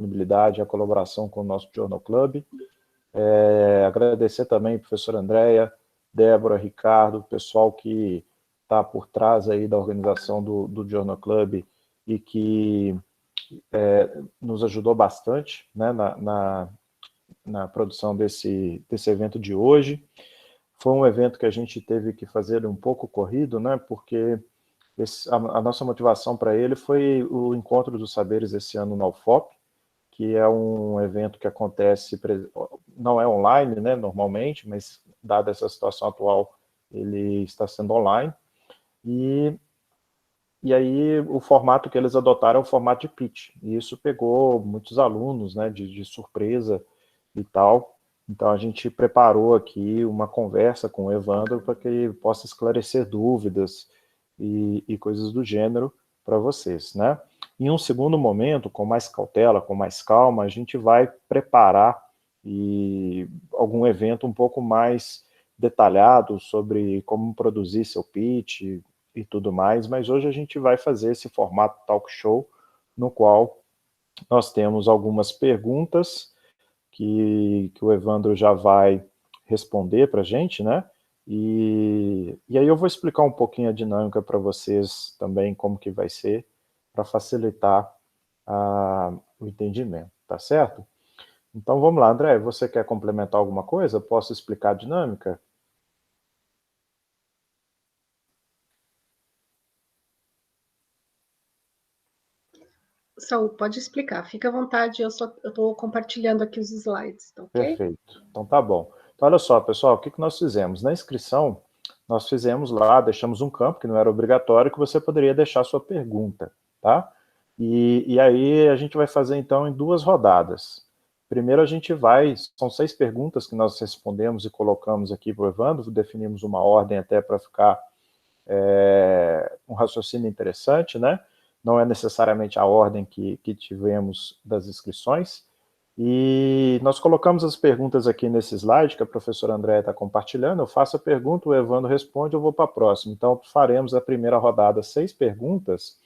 disponibilidade e a colaboração com o nosso Journal Club. Agradecer também a professora Andréia, Débora, Ricardo, pessoal que está por trás aí da organização do Journal Club e que nos ajudou bastante, né, na produção desse evento de hoje. Foi um evento que a gente teve que fazer um pouco corrido, né, porque a nossa motivação para ele foi o Encontro dos Saberes esse ano na UFOP, que é um evento que acontece, não é online, né, normalmente, mas dada essa situação atual, ele está sendo online. E aí o formato que eles adotaram é o formato de pitch, e isso pegou muitos alunos, né, de surpresa e tal. Então a gente preparou aqui uma conversa com o Evandro para que ele possa esclarecer dúvidas e coisas do gênero para vocês, né? Em um segundo momento, com mais cautela, com mais calma, a gente vai preparar algum evento um pouco mais detalhado sobre como produzir seu pitch e tudo mais, mas hoje a gente vai fazer esse formato talk show, no qual nós temos algumas perguntas que o Evandro já vai responder para a gente, né? E aí eu vou explicar um pouquinho a dinâmica para vocês também, como que vai ser, para facilitar o entendimento, tá certo? Então vamos lá, André, você quer complementar alguma coisa? Posso explicar a dinâmica? Saul, pode explicar, fica à vontade, eu estou compartilhando aqui os slides, tá ok? Perfeito, então tá bom. Então olha só, pessoal, o que nós fizemos? Na inscrição, nós fizemos lá, deixamos um campo, que não era obrigatório, que você poderia deixar sua pergunta, tá? E aí a gente vai fazer então em 2 rodadas. Primeiro a gente são 6 perguntas que nós respondemos e colocamos aqui para o Evandro, definimos uma ordem até para ficar um raciocínio interessante, né? Não é necessariamente a ordem que tivemos das inscrições. E nós colocamos as perguntas aqui nesse slide que a professora Andréia está compartilhando. Eu faço a pergunta, o Evandro responde, eu vou para a próxima. Então, faremos a primeira rodada 6 perguntas.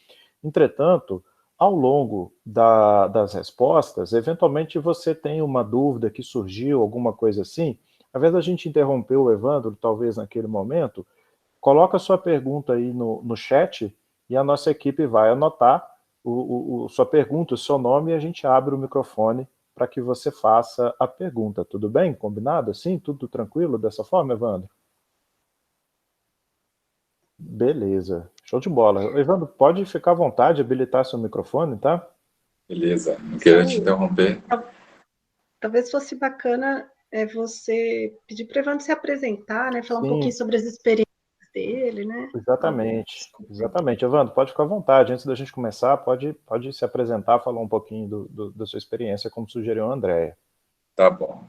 Entretanto, ao longo das respostas, eventualmente você tem uma dúvida que surgiu, alguma coisa assim, ao invés da gente interromper o Evandro, talvez naquele momento, coloca a sua pergunta aí no chat e a nossa equipe vai anotar sua pergunta, o seu nome, e a gente abre o microfone para que você faça a pergunta. Tudo bem? Combinado assim? Tudo tranquilo dessa forma, Evandro? Beleza. Show de bola. Evandro, pode ficar à vontade, habilitar seu microfone, tá? Beleza. Não quero te interromper. Talvez fosse bacana você pedir para o Evandro se apresentar, né? Falar um pouquinho sobre as experiências dele, né? Exatamente, exatamente. Evandro, pode ficar à vontade. Antes da gente começar, pode se apresentar, falar um pouquinho da sua experiência, como sugeriu a Andréia. Tá bom.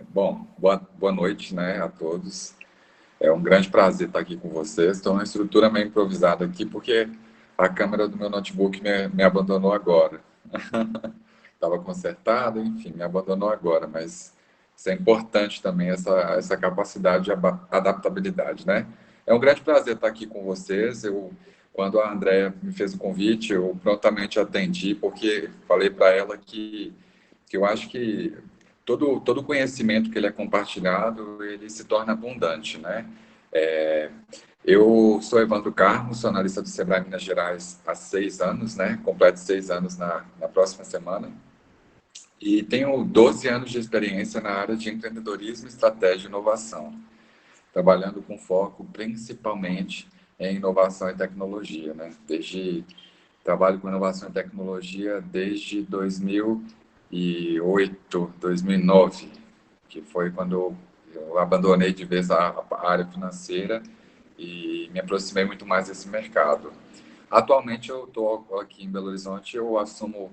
Bom, boa noite, né, a todos. É um grande prazer estar aqui com vocês. Estou numa estrutura meio improvisada aqui, porque a câmera do meu notebook me abandonou agora. Estava consertada, enfim, me abandonou agora, mas isso é importante também, essa capacidade de adaptabilidade, né? É um grande prazer estar aqui com vocês. Quando a Andréia me fez o convite, eu prontamente atendi, porque falei para ela que eu acho que todo conhecimento que ele é compartilhado, ele se torna abundante, né? Eu sou Evandro Carmo, sou analista do Sebrae Minas Gerais há 6 anos, né? Completo 6 anos na próxima semana. E tenho 12 anos de experiência na área de empreendedorismo, estratégia e inovação, trabalhando com foco principalmente em inovação e tecnologia, né? Trabalho com inovação e tecnologia desde 2008, 2009, que foi quando eu abandonei de vez a área financeira e me aproximei muito mais desse mercado. Atualmente eu estou aqui em Belo Horizonte, eu assumo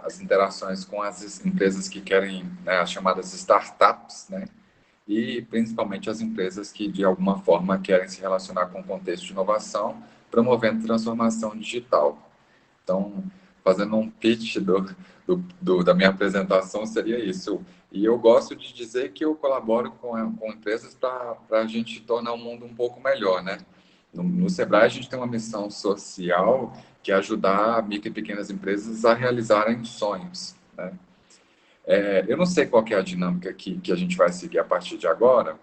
as interações com as empresas que querem, né, as chamadas startups, né, e principalmente as empresas que de alguma forma querem se relacionar com o contexto de inovação, promovendo transformação digital. Então, fazendo um pitch da minha apresentação seria isso. E eu gosto de dizer que eu colaboro com empresas para a gente tornar o mundo um pouco melhor, né? No Sebrae, a gente tem uma missão social que é ajudar micro e pequenas empresas a realizarem sonhos, né? Eu não sei qual que é a dinâmica que a gente vai seguir a partir de agora,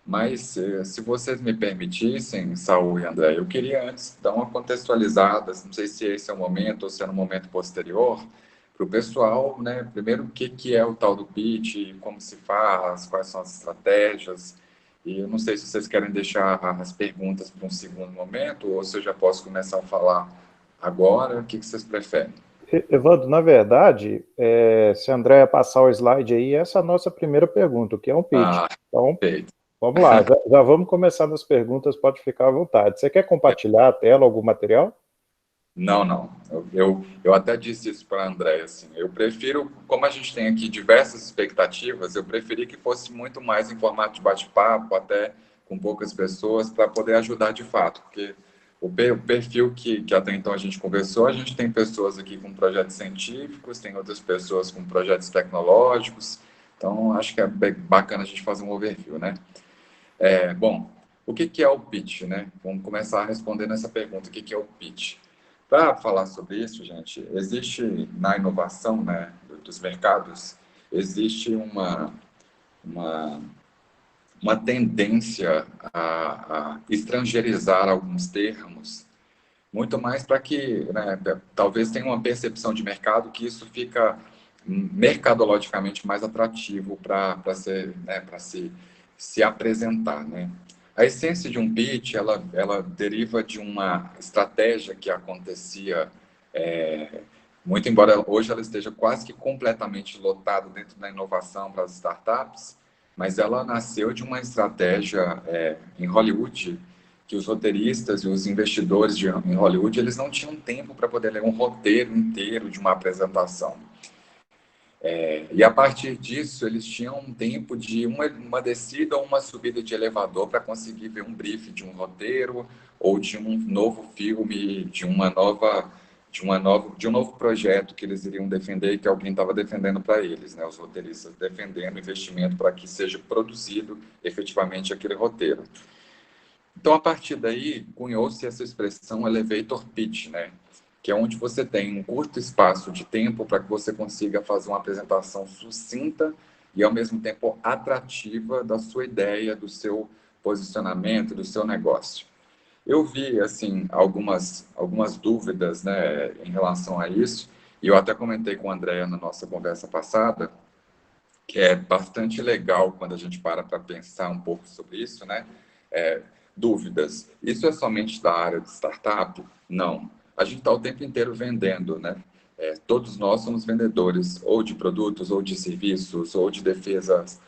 mas se vocês me permitissem, Saul e André, eu queria antes dar uma contextualizada, não sei se esse é o momento ou se é no momento posterior, para o pessoal, né? Primeiro, o que é o tal do pitch, como se faz, quais são as estratégias. E eu não sei se vocês querem deixar as perguntas para um segundo momento ou se eu já posso começar a falar agora. O que vocês preferem? Evandro, na verdade, se a Andréia passar o slide aí, essa é a nossa primeira pergunta, o que é um pitch. Então, Perfeito. vamos lá, já vamos começar nas perguntas, pode ficar à vontade. Você quer compartilhar a tela, algum material? Não. Eu até disse isso para a Andréia, assim, eu prefiro, como a gente tem aqui diversas expectativas, eu preferi que fosse muito mais em formato de bate-papo, até com poucas pessoas, para poder ajudar de fato, porque o perfil que até então a gente conversou, a gente tem pessoas aqui com projetos científicos, tem outras pessoas com projetos tecnológicos, então acho que é bacana a gente fazer um overview, né? Bom, o que é o pitch, né? Vamos começar respondendo essa pergunta, o que é o pitch? Para falar sobre isso, gente, existe na inovação, né, dos mercados, existe uma tendência a estrangeirizar alguns termos, muito mais para que, né, talvez tenha uma percepção de mercado que isso fica mercadologicamente mais atrativo para ser, né, para se apresentar, né? A essência de um pitch, ela deriva de uma estratégia que acontecia, muito embora hoje ela esteja quase que completamente lotada dentro da inovação para as startups, mas ela nasceu de uma estratégia em Hollywood, que os roteiristas e os investidores em Hollywood, eles não tinham tempo para poder ler um roteiro inteiro de uma apresentação. E a partir disso, eles tinham um tempo de uma descida ou uma subida de elevador para conseguir ver um brief de um roteiro ou de um novo filme, de um novo projeto que eles iriam defender e que alguém estava defendendo para eles, né? Os roteiristas defendendo investimento para que seja produzido efetivamente aquele roteiro. Então, a partir daí, cunhou-se essa expressão elevator pitch, né? Que é onde você tem um curto espaço de tempo para que você consiga fazer uma apresentação sucinta e, ao mesmo tempo, atrativa da sua ideia, do seu posicionamento, do seu negócio. Eu vi, assim, algumas dúvidas, né, em relação a isso, e eu até comentei com a Andréia na nossa conversa passada, que é bastante legal quando a gente para pensar um pouco sobre isso, né? Dúvidas. Isso é somente da área de startup? Não. A gente está o tempo inteiro vendendo, né? Todos nós somos vendedores, ou de produtos, ou de serviços, ou de defesas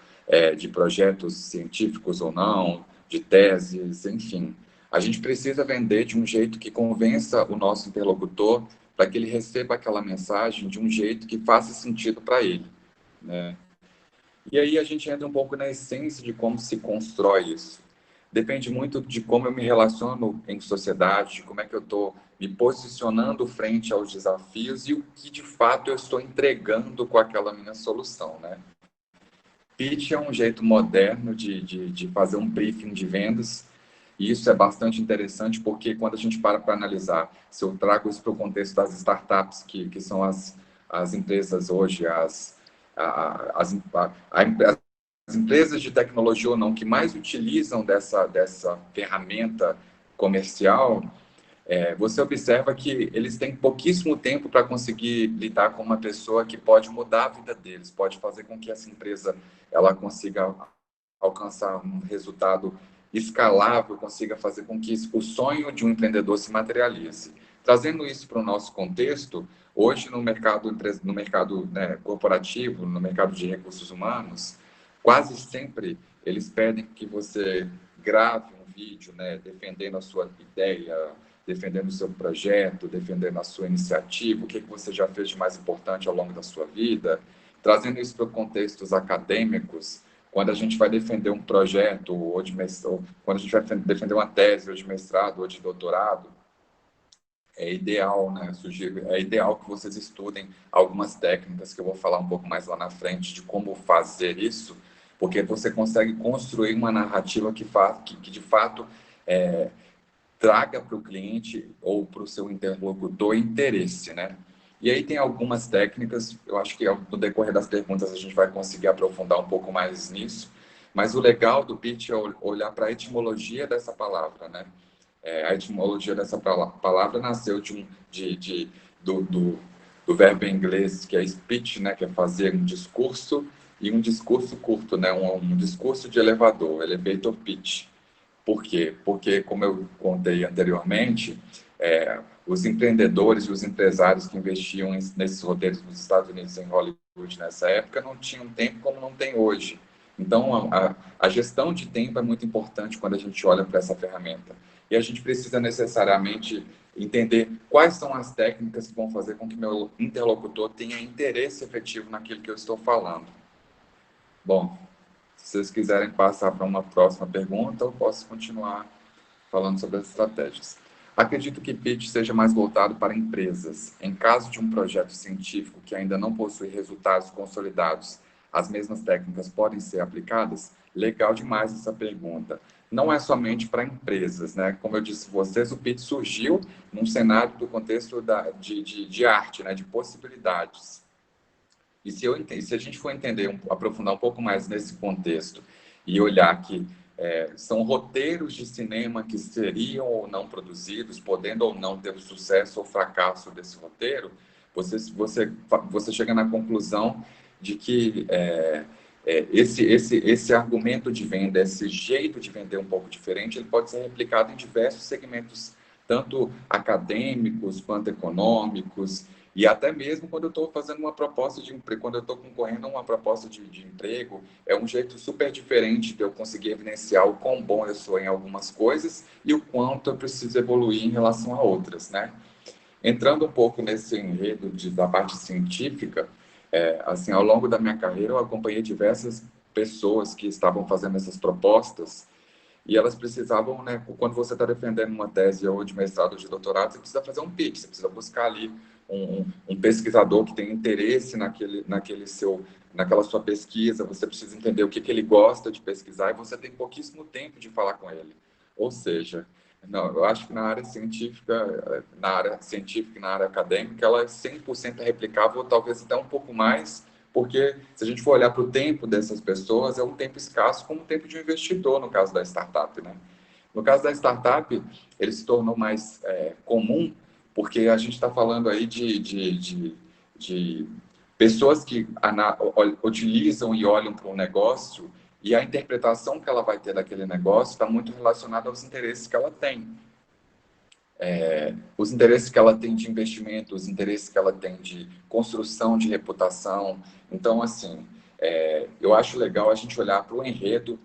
de projetos científicos ou não, de teses, enfim. A gente precisa vender de um jeito que convença o nosso interlocutor para que ele receba aquela mensagem de um jeito que faça sentido para ele, né? E aí a gente entra um pouco na essência de como se constrói isso. Depende muito de como eu me relaciono em sociedade, de como é que eu estou me posicionando frente aos desafios e o que de fato eu estou entregando com aquela minha solução, né? Pitch é um jeito moderno de fazer um briefing de vendas, e isso é bastante interessante porque quando a gente para analisar, se eu trago isso para o contexto das startups, que são as empresas hoje, as empresas de tecnologia ou não que mais utilizam dessa ferramenta comercial, você observa que eles têm pouquíssimo tempo para conseguir lidar com uma pessoa que pode mudar a vida deles, pode fazer com que essa empresa ela consiga alcançar um resultado escalável, consiga fazer com que o sonho de um empreendedor se materialize. Trazendo isso para o nosso contexto, hoje no mercado, né, corporativo, no mercado de recursos humanos, quase sempre eles pedem que você grave um vídeo, né, defendendo a sua ideia, defendendo o seu projeto, defendendo a sua iniciativa, o que você já fez de mais importante ao longo da sua vida. Trazendo isso para contextos acadêmicos, quando a gente vai defender um projeto, ou quando a gente vai defender uma tese, ou de mestrado, ou de doutorado, é ideal, né? É ideal que vocês estudem algumas técnicas que eu vou falar um pouco mais lá na frente de como fazer isso, porque você consegue construir uma narrativa que de fato traga para o cliente ou para o seu interlocutor interesse, né? E aí tem algumas técnicas, eu acho que no decorrer das perguntas a gente vai conseguir aprofundar um pouco mais nisso, mas o legal do pitch é olhar para a etimologia dessa palavra, né? A etimologia dessa palavra nasceu do verbo em inglês, que é speech, né? Que é fazer um discurso, e um discurso curto, né? Um discurso de elevador, elevator pitch. Por quê? Porque, como eu contei anteriormente, os empreendedores e os empresários que investiam nesses roteiros nos Estados Unidos, em Hollywood, nessa época, não tinham tempo como não tem hoje. Então, a gestão de tempo é muito importante quando a gente olha para essa ferramenta. E a gente precisa necessariamente entender quais são as técnicas que vão fazer com que meu interlocutor tenha interesse efetivo naquilo que eu estou falando. Bom, se vocês quiserem passar para uma próxima pergunta, eu posso continuar falando sobre as estratégias. Acredito que pitch seja mais voltado para empresas. Em caso de um projeto científico que ainda não possui resultados consolidados, as mesmas técnicas podem ser aplicadas? Legal demais essa pergunta. Não é somente para empresas, né? Como eu disse a vocês, o pitch surgiu num cenário do contexto de arte, né? De possibilidades. E se a gente for aprofundar um pouco mais nesse contexto e olhar que são roteiros de cinema que seriam ou não produzidos, podendo ou não ter o sucesso ou fracasso desse roteiro, você chega na conclusão de que esse argumento de venda, esse jeito de vender um pouco diferente, ele pode ser replicado em diversos segmentos, tanto acadêmicos quanto econômicos, e até mesmo quando eu estou fazendo uma proposta de emprego, quando eu estou concorrendo a uma proposta de emprego, é um jeito super diferente de eu conseguir evidenciar o quão bom eu sou em algumas coisas e o quanto eu preciso evoluir em relação a outras, né? Entrando um pouco nesse enredo da parte científica, assim, ao longo da minha carreira eu acompanhei diversas pessoas que estavam fazendo essas propostas e elas precisavam, né, quando você está defendendo uma tese ou de mestrado ou de doutorado, você precisa fazer um pitch, você precisa buscar ali um pesquisador que tem interesse naquela sua pesquisa, você precisa entender o que ele gosta de pesquisar e você tem pouquíssimo tempo de falar com ele. Ou seja, não, eu acho que na área científica e na área acadêmica, ela é 100% replicável, ou talvez até um pouco mais, porque se a gente for olhar para o tempo dessas pessoas, é um tempo escasso como o tempo de um investidor, no caso da startup, né? No caso da startup, ele se tornou mais comum, porque a gente está falando aí de pessoas que utilizam e olham para um negócio e a interpretação que ela vai ter daquele negócio está muito relacionada aos interesses que ela tem. Os interesses que ela tem de investimento, os interesses que ela tem de construção de reputação. Então, assim, eu acho legal a gente olhar para o enredo.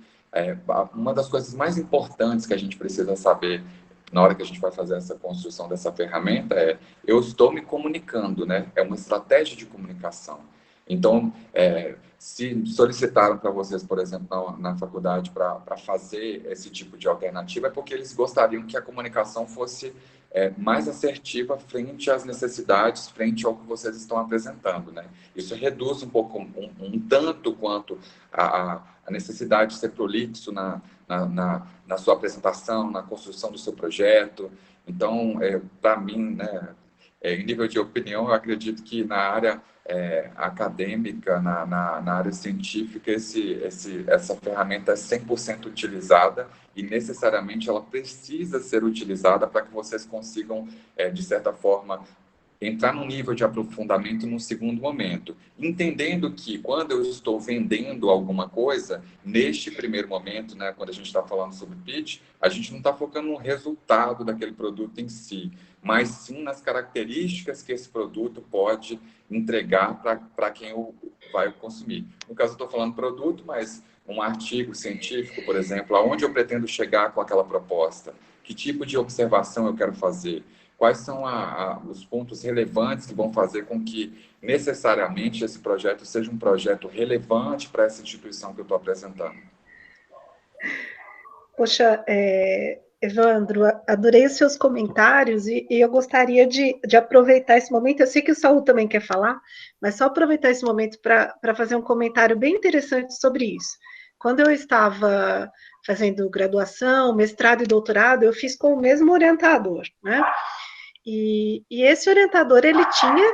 Uma das coisas mais importantes que a gente precisa saber na hora que a gente vai fazer essa construção dessa ferramenta eu estou me comunicando, né? É uma estratégia de comunicação. Então, se solicitaram para vocês, por exemplo, na faculdade para fazer esse tipo de alternativa, é porque eles gostariam que a comunicação fosse mais assertiva frente às necessidades, frente ao que vocês estão apresentando, né? Isso reduz um pouco, um tanto quanto a necessidade de ser prolixo na sua apresentação, na construção do seu projeto. Então, para mim, né, em nível de opinião, eu acredito que na área acadêmica, na área científica, essa ferramenta é 100% utilizada e necessariamente ela precisa ser utilizada para que vocês consigam, de certa forma, entrar num nível de aprofundamento num segundo momento, entendendo que quando eu estou vendendo alguma coisa, neste primeiro momento, né, quando a gente está falando sobre pitch, a gente não está focando no resultado daquele produto em si, mas sim nas características que esse produto pode entregar para quem vai consumir. No caso, eu estou falando produto, mas um artigo científico, por exemplo, aonde eu pretendo chegar com aquela proposta, que tipo de observação eu quero fazer, quais são os pontos relevantes que vão fazer com que necessariamente esse projeto seja um projeto relevante para essa instituição que eu estou apresentando. Poxa, Evandro, adorei os seus comentários e eu gostaria de aproveitar esse momento. Eu sei que o Saul também quer falar, mas só aproveitar esse momento para fazer um comentário bem interessante sobre isso. quando eu estava fazendo graduação, mestrado e doutorado, eu fiz com o mesmo orientador, né? E esse orientador, ele tinha,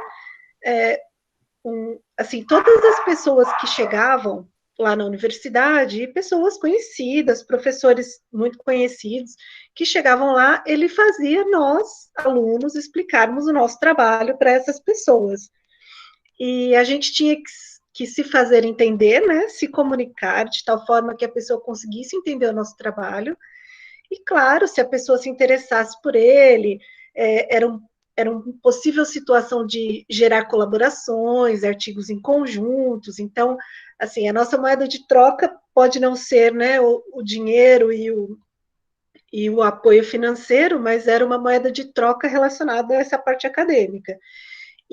assim, todas as pessoas que chegavam lá na universidade, pessoas conhecidas, professores muito conhecidos, que chegavam lá, ele fazia nós, alunos, explicarmos o nosso trabalho para essas pessoas. E a gente tinha que se fazer entender, né, se comunicar de tal forma que a pessoa conseguisse entender o nosso trabalho. E, claro, se a pessoa se interessasse por ele, era uma possível situação de gerar colaborações, artigos em conjuntos. Então, assim, a nossa moeda de troca pode não ser, né, o dinheiro e o apoio financeiro, mas era uma moeda de troca relacionada a essa parte acadêmica.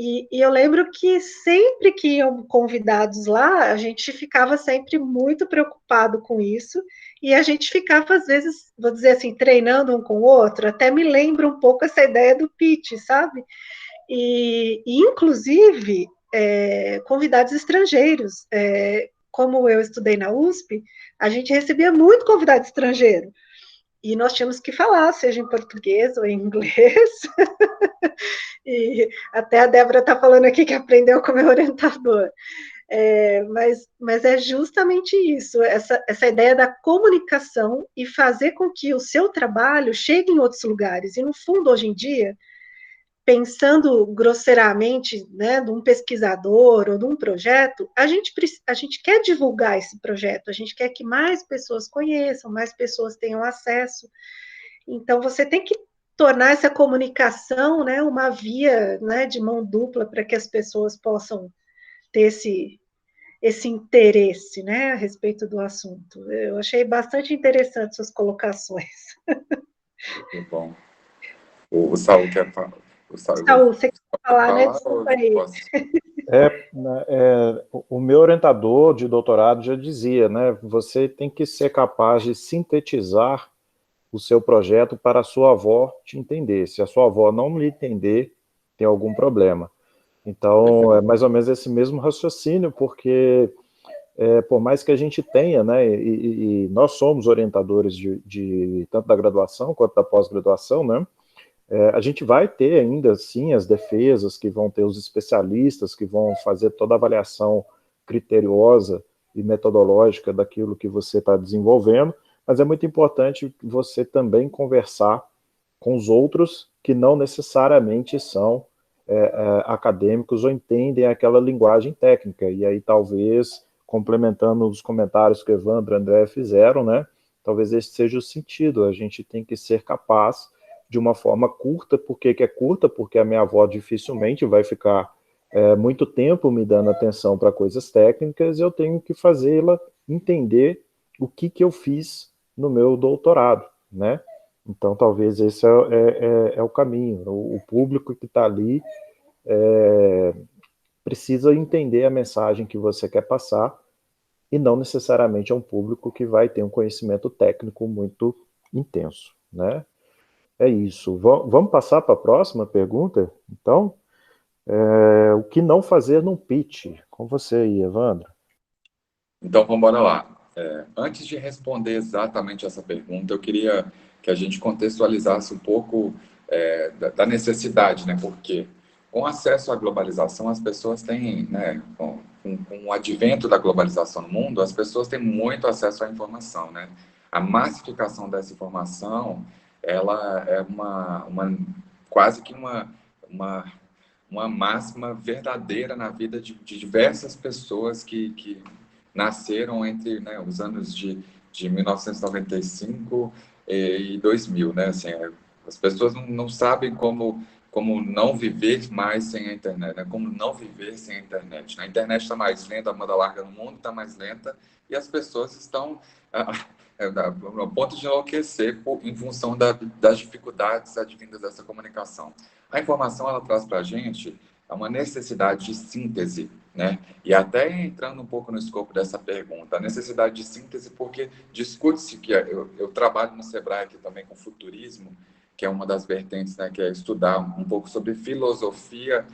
E eu lembro que sempre que iam convidados lá, a gente ficava sempre muito preocupado com isso, e a gente ficava, às vezes, vou dizer assim, treinando um com o outro, até me lembra um pouco essa ideia do pitch, sabe? Inclusive, convidados estrangeiros. Como eu estudei na USP, a gente recebia muito convidado estrangeiro, e nós tínhamos que falar, seja em português ou em inglês. E até a Débora está falando aqui que aprendeu com o meu orientador. Mas é justamente isso, essa ideia da comunicação e fazer com que o seu trabalho chegue em outros lugares. E, no fundo, hoje em dia, pensando grosseiramente, né, de um pesquisador ou de um projeto, a gente quer divulgar esse projeto, a gente quer que mais pessoas conheçam, mais pessoas tenham acesso. Então, você tem que tornar essa comunicação, né, uma via, né, de mão dupla para que as pessoas possam ter esse interesse, né, a respeito do assunto. Eu achei bastante interessante suas colocações. Muito bom. O Saulo quer falar? Saul, você quer falar, né? Desculpa aí. O meu orientador de doutorado já dizia, né, você tem que ser capaz de sintetizar o seu projeto para a sua avó te entender. Se a sua avó não lhe entender, tem algum problema. Então, é mais ou menos esse mesmo raciocínio, porque por mais que a gente tenha, né, e nós somos orientadores de tanto da graduação quanto da pós-graduação, né, a gente vai ter ainda, sim, as defesas, que vão ter os especialistas, que vão fazer toda a avaliação criteriosa e metodológica daquilo que você está desenvolvendo, mas é muito importante você também conversar com os outros que não necessariamente são acadêmicos ou entendem aquela linguagem técnica. E aí, talvez, complementando os comentários que Evandro e André fizeram, né, talvez esse seja o sentido. A gente tem que ser capaz de uma forma curta. Por que é curta? Porque a minha avó dificilmente vai ficar muito tempo me dando atenção para coisas técnicas, eu tenho que fazê-la entender o que eu fiz no meu doutorado, né? Então, talvez esse é o caminho. O público que está ali precisa entender a mensagem que você quer passar, e não necessariamente é um público que vai ter um conhecimento técnico muito intenso, né? É isso. Vamos passar para a próxima pergunta, então? O que não fazer num pitch? Com você aí, Evandro. Então, vamos lá. Antes de responder exatamente essa pergunta, eu queria que a gente contextualizasse um pouco da necessidade, né? Porque com acesso à globalização, as pessoas têm, né? Com o advento da globalização no mundo, as pessoas têm muito acesso à informação, né? A massificação dessa informação, ela é quase que uma máxima verdadeira na vida de diversas pessoas que nasceram entre, né, os anos de 1995 e 2000, né? Assim, as pessoas não sabem como não viver mais sem a internet, né? Como não viver sem a internet. A internet está mais lenta, a banda larga no mundo está mais lenta, e as pessoas estão a ponto de enlouquecer em função das dificuldades advindas dessa comunicação. A informação, ela traz para a gente uma necessidade de síntese, né? E até entrando um pouco no escopo dessa pergunta, a necessidade de síntese, porque discute-se que eu trabalho no Sebrae aqui também com futurismo, que é uma das vertentes, né, que é estudar um pouco sobre filosofia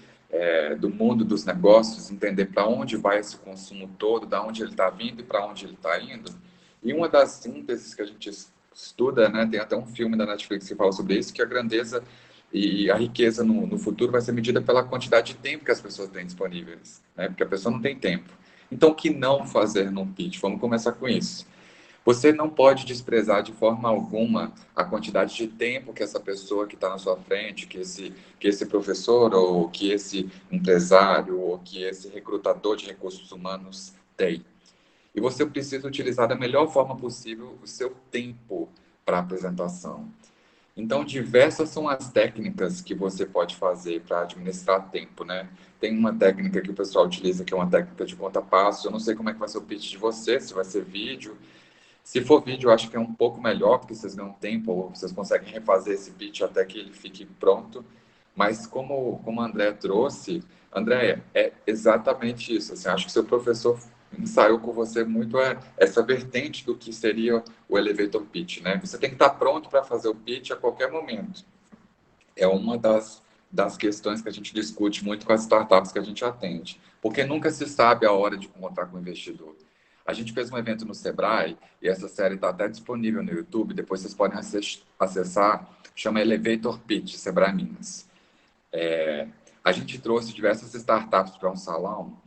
do mundo dos negócios, entender para onde vai esse consumo todo, da onde ele está vindo e para onde ele está indo. E uma das sínteses que a gente estuda, né, tem até um filme da Netflix que fala sobre isso, que a grandeza e a riqueza no futuro vai ser medida pela quantidade de tempo que as pessoas têm disponíveis, né? Porque a pessoa não tem tempo. Então, o que não fazer num pitch? Vamos começar com isso. Você não pode desprezar de forma alguma a quantidade de tempo que essa pessoa que está na sua frente, que esse professor, ou que esse empresário, ou que esse recrutador de recursos humanos tem. E você precisa utilizar da melhor forma possível o seu tempo para a apresentação. Então, diversas são as técnicas que você pode fazer para administrar tempo, né? Tem uma técnica que o pessoal utiliza, que é uma técnica de conta-passos. Eu não sei como é que vai ser o pitch de você, se vai ser vídeo. Se for vídeo, eu acho que é um pouco melhor, porque vocês ganham tempo, ou vocês conseguem refazer esse pitch até que ele fique pronto. Mas como a André trouxe, André, é exatamente isso. Assim, acho que seu professor ensaiou com você muito essa vertente do que seria o elevator pitch, né? Você tem que estar pronto para fazer o pitch a qualquer momento. É uma das questões que a gente discute muito com as startups que a gente atende, porque nunca se sabe a hora de encontrar com o investidor. A gente fez um evento no Sebrae, e essa série está até disponível no YouTube, depois vocês podem acessar, chama Elevator Pitch, Sebrae Minas. A gente trouxe diversas startups para um salão,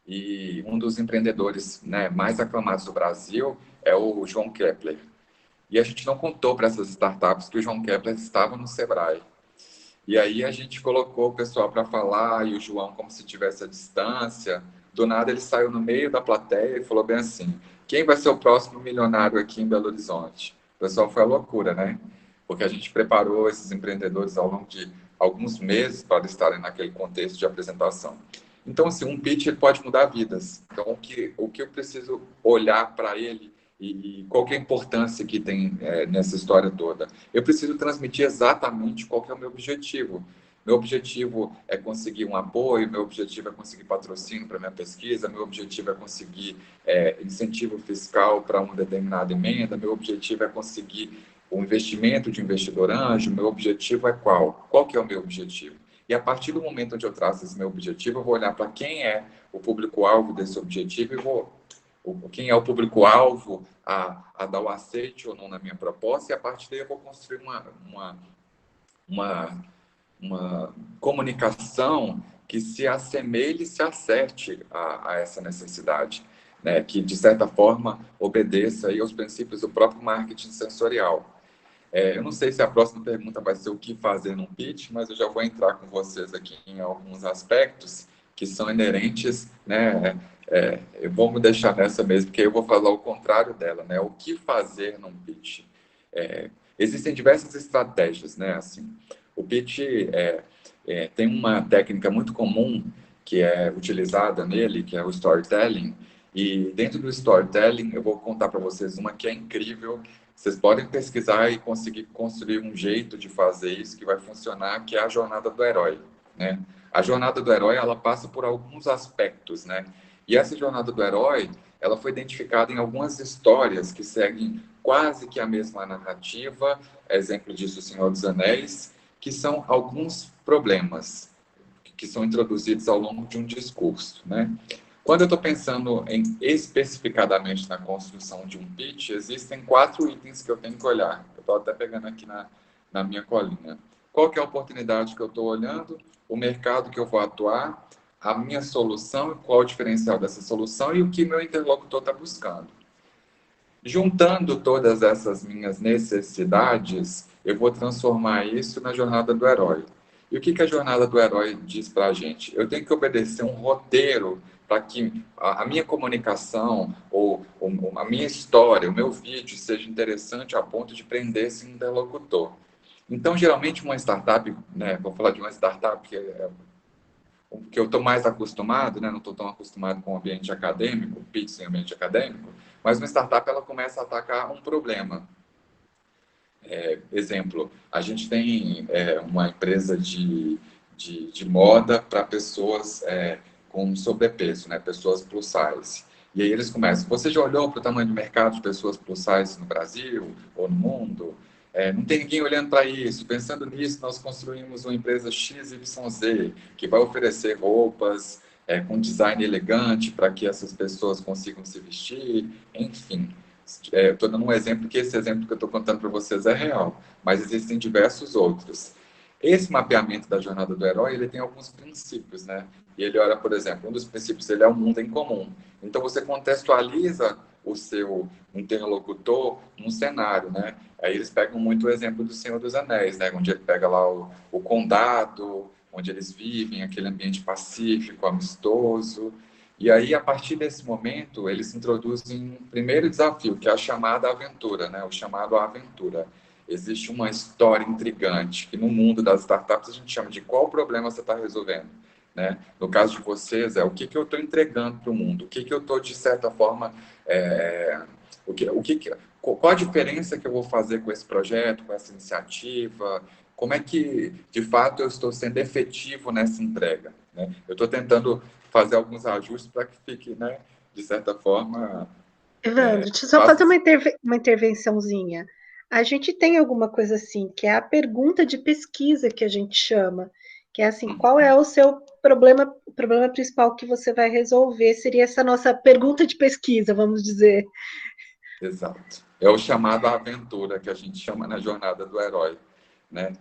e um dos empreendedores, né, mais aclamados do Brasil é o João Kepler. E a gente não contou para essas startups que o João Kepler estava no Sebrae. E aí a gente colocou o pessoal para falar, e o João, como se tivesse a distância, do nada ele saiu no meio da plateia e falou bem assim: quem vai ser o próximo milionário aqui em Belo Horizonte? O pessoal foi a loucura, né? Porque a gente preparou esses empreendedores ao longo de alguns meses para estarem naquele contexto de apresentação. Então, assim, um pitch pode mudar vidas. Então, o que eu preciso olhar para ele e qual que é a importância que tem nessa história toda? Eu preciso transmitir exatamente qual que é o meu objetivo. Meu objetivo é conseguir um apoio, meu objetivo é conseguir patrocínio para minha pesquisa, meu objetivo é conseguir incentivo fiscal para uma determinada emenda, meu objetivo é conseguir o investimento de investidor anjo, meu objetivo é qual? Qual que é o meu objetivo? E a partir do momento onde eu traço esse meu objetivo, eu vou olhar para quem é o público-alvo desse objetivo e quem é o público-alvo a dar o aceite ou não na minha proposta, e a partir daí eu vou construir uma comunicação que se assemelhe e se acerte a essa necessidade, né? Que, de certa forma, obedeça aí aos princípios do próprio marketing sensorial. Eu não sei se a próxima pergunta vai ser o que fazer num pitch, mas eu já vou entrar com vocês aqui em alguns aspectos que são inerentes, né? Vamos deixar nessa mesmo, porque eu vou falar o contrário dela, né? O que fazer num pitch? Existem diversas estratégias, né? Assim, o pitch tem uma técnica muito comum que é utilizada nele, que é o storytelling. E dentro do storytelling, eu vou contar para vocês uma que é incrível. Vocês podem pesquisar e conseguir construir um jeito de fazer isso que vai funcionar, que é a jornada do herói, né? A jornada do herói, ela passa por alguns aspectos, né? E essa jornada do herói, ela foi identificada em algumas histórias que seguem quase que a mesma narrativa, exemplo disso, O Senhor dos Anéis, que são alguns problemas que são introduzidos ao longo de um discurso, né? Quando eu estou pensando especificadamente na construção de um pitch, existem 4 itens que eu tenho que olhar. Eu estou até pegando aqui na minha colinha. Qual que é a oportunidade que eu estou olhando? O mercado que eu vou atuar? A minha solução? Qual o diferencial dessa solução? E o que meu interlocutor está buscando? Juntando todas essas minhas necessidades, eu vou transformar isso na jornada do herói. E o que a jornada do herói diz para a gente? Eu tenho que obedecer um roteiro para que a minha comunicação ou a minha história, o meu vídeo seja interessante a ponto de prender esse interlocutor. Então, geralmente, uma startup, né, vou falar de uma startup que eu estou mais acostumado, né, não estou tão acostumado com o ambiente acadêmico, pitch em ambiente acadêmico, mas uma startup ela começa a atacar um problema. Exemplo, a gente tem uma empresa de moda para pessoas com sobrepeso, né? Pessoas plus size. E aí eles começam, você já olhou para o tamanho do mercado de pessoas plus size no Brasil ou no mundo? Não tem ninguém olhando para isso. Pensando nisso, nós construímos uma empresa XYZ, que vai oferecer roupas com design elegante para que essas pessoas consigam se vestir, enfim. Estou dando um exemplo, que esse exemplo que eu estou contando para vocês é real, mas existem diversos outros. Esse mapeamento da jornada do herói, ele tem alguns princípios, né? E ele olha, por exemplo, um dos princípios dele é o mundo em comum. Então, você contextualiza o seu interlocutor num cenário, né? Aí eles pegam muito o exemplo do Senhor dos Anéis, né? Onde ele pega lá o condado, onde eles vivem, aquele ambiente pacífico, amistoso. E aí, a partir desse momento, eles introduzem um primeiro desafio, que é a chamada aventura, né? O chamado aventura. Existe uma história intrigante, que no mundo das startups a gente chama de qual problema você está resolvendo, né? No caso de vocês, é o que eu estou entregando para o mundo, o que eu estou, de certa forma, qual a diferença que eu vou fazer com esse projeto, com essa iniciativa, como é que, de fato, eu estou sendo efetivo nessa entrega, né? Eu estou tentando fazer alguns ajustes para que fique, né, de certa forma... Evandro, deixa eu só fazer uma intervençãozinha. A gente tem alguma coisa assim, que é a pergunta de pesquisa que a gente chama, que é assim, qual é o seu o problema principal que você vai resolver? Seria essa nossa pergunta de pesquisa, vamos dizer. Exato. É o chamado aventura, que a gente chama na jornada do herói, né?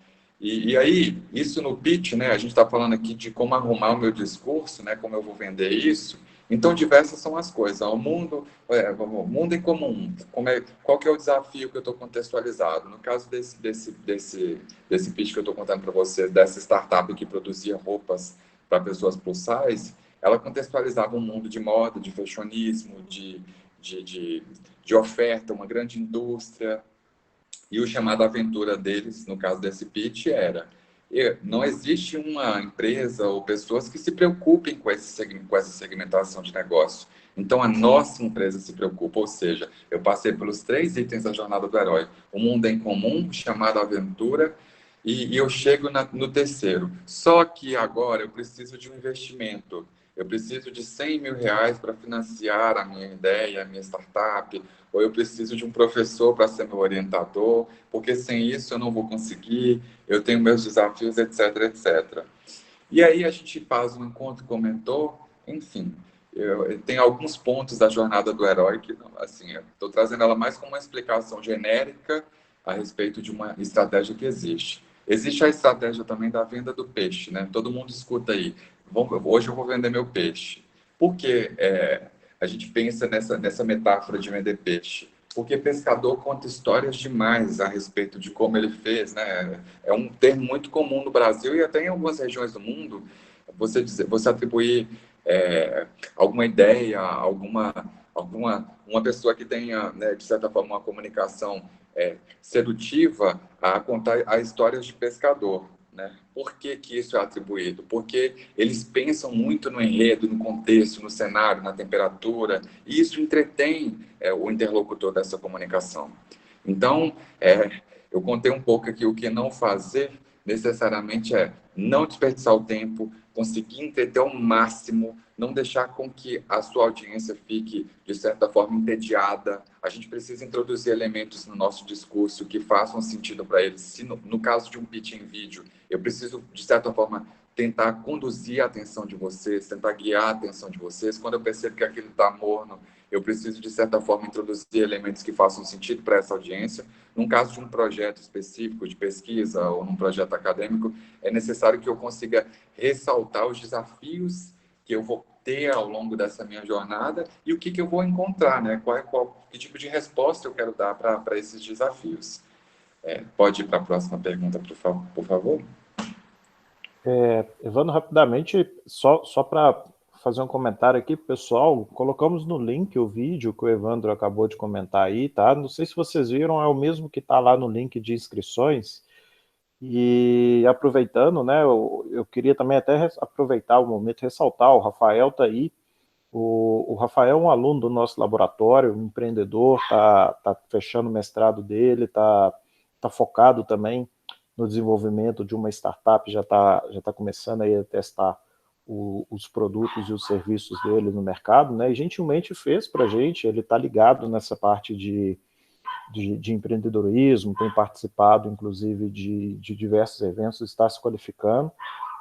E aí, isso no pitch, né? A gente está falando aqui de como arrumar o meu discurso, né? Como eu vou vender isso. Então, diversas são as coisas. O mundo em comum. Qual que é o desafio que eu estou contextualizado? No caso desse pitch que eu estou contando para vocês, dessa startup que produzia roupas para pessoas plus size, ela contextualizava um mundo de moda, de fashionismo, de oferta, uma grande indústria. E o chamado aventura deles, no caso desse pitch, era: não existe uma empresa ou pessoas que se preocupem com essa segmentação de negócio. Então, a nossa empresa se preocupa, ou seja, eu passei pelos 3 itens da jornada do herói. O mundo em comum, chamado aventura, e eu chego no terceiro. Só que agora eu preciso de um investimento. Eu preciso de R$ 100.000 para financiar a minha ideia, a minha startup, ou eu preciso de um professor para ser meu orientador, porque sem isso eu não vou conseguir, eu tenho meus desafios, etc, etc. E aí a gente faz um encontro com o mentor, enfim. Tem alguns pontos da jornada do herói que, assim, estou trazendo ela mais como uma explicação genérica a respeito de uma estratégia que existe. Existe a estratégia também da venda do peixe, né? Todo mundo escuta aí: hoje eu vou vender meu peixe. Por que a gente pensa nessa metáfora de vender peixe? Porque pescador conta histórias demais a respeito de como ele fez, né? É um termo muito comum no Brasil e até em algumas regiões do mundo. Você atribuir alguma ideia, uma pessoa que tenha, né, de certa forma, uma comunicação sedutiva, a contar as histórias de pescador, né? Por que isso é atribuído? Porque eles pensam muito no enredo, no contexto, no cenário, na temperatura, e isso entretém o interlocutor dessa comunicação. Então, eu contei um pouco aqui o que não fazer, necessariamente não desperdiçar o tempo, conseguir entreter ao máximo, não deixar com que a sua audiência fique, de certa forma, entediada. A gente precisa introduzir elementos no nosso discurso que façam sentido para eles. Se no caso de um pitch em vídeo, eu preciso, de certa forma, tentar conduzir a atenção de vocês, tentar guiar a atenção de vocês. Quando eu percebo que aquilo está morno, eu preciso, de certa forma, introduzir elementos que façam sentido para essa audiência. Num caso de um projeto específico de pesquisa ou num projeto acadêmico, é necessário que eu consiga ressaltar os desafios que eu vou ter ao longo dessa minha jornada e o que eu vou encontrar, né? Que tipo de resposta eu quero dar para esses desafios. Pode ir para a próxima pergunta, por favor? Evandro, rapidamente, só para fazer um comentário aqui, pessoal, colocamos no link o vídeo que o Evandro acabou de comentar aí, tá? Não sei se vocês viram, é o mesmo que está lá no link de inscrições. E aproveitando, né, eu queria também até aproveitar o momento e ressaltar: o Rafael está aí. O Rafael é um aluno do nosso laboratório, um empreendedor, tá fechando o mestrado dele, tá focado também no desenvolvimento de uma startup, já tá começando aí a testar os produtos e os serviços dele no mercado, né? E gentilmente fez para a gente. Ele está ligado nessa parte de empreendedorismo, tem participado, inclusive, de diversos eventos, está se qualificando.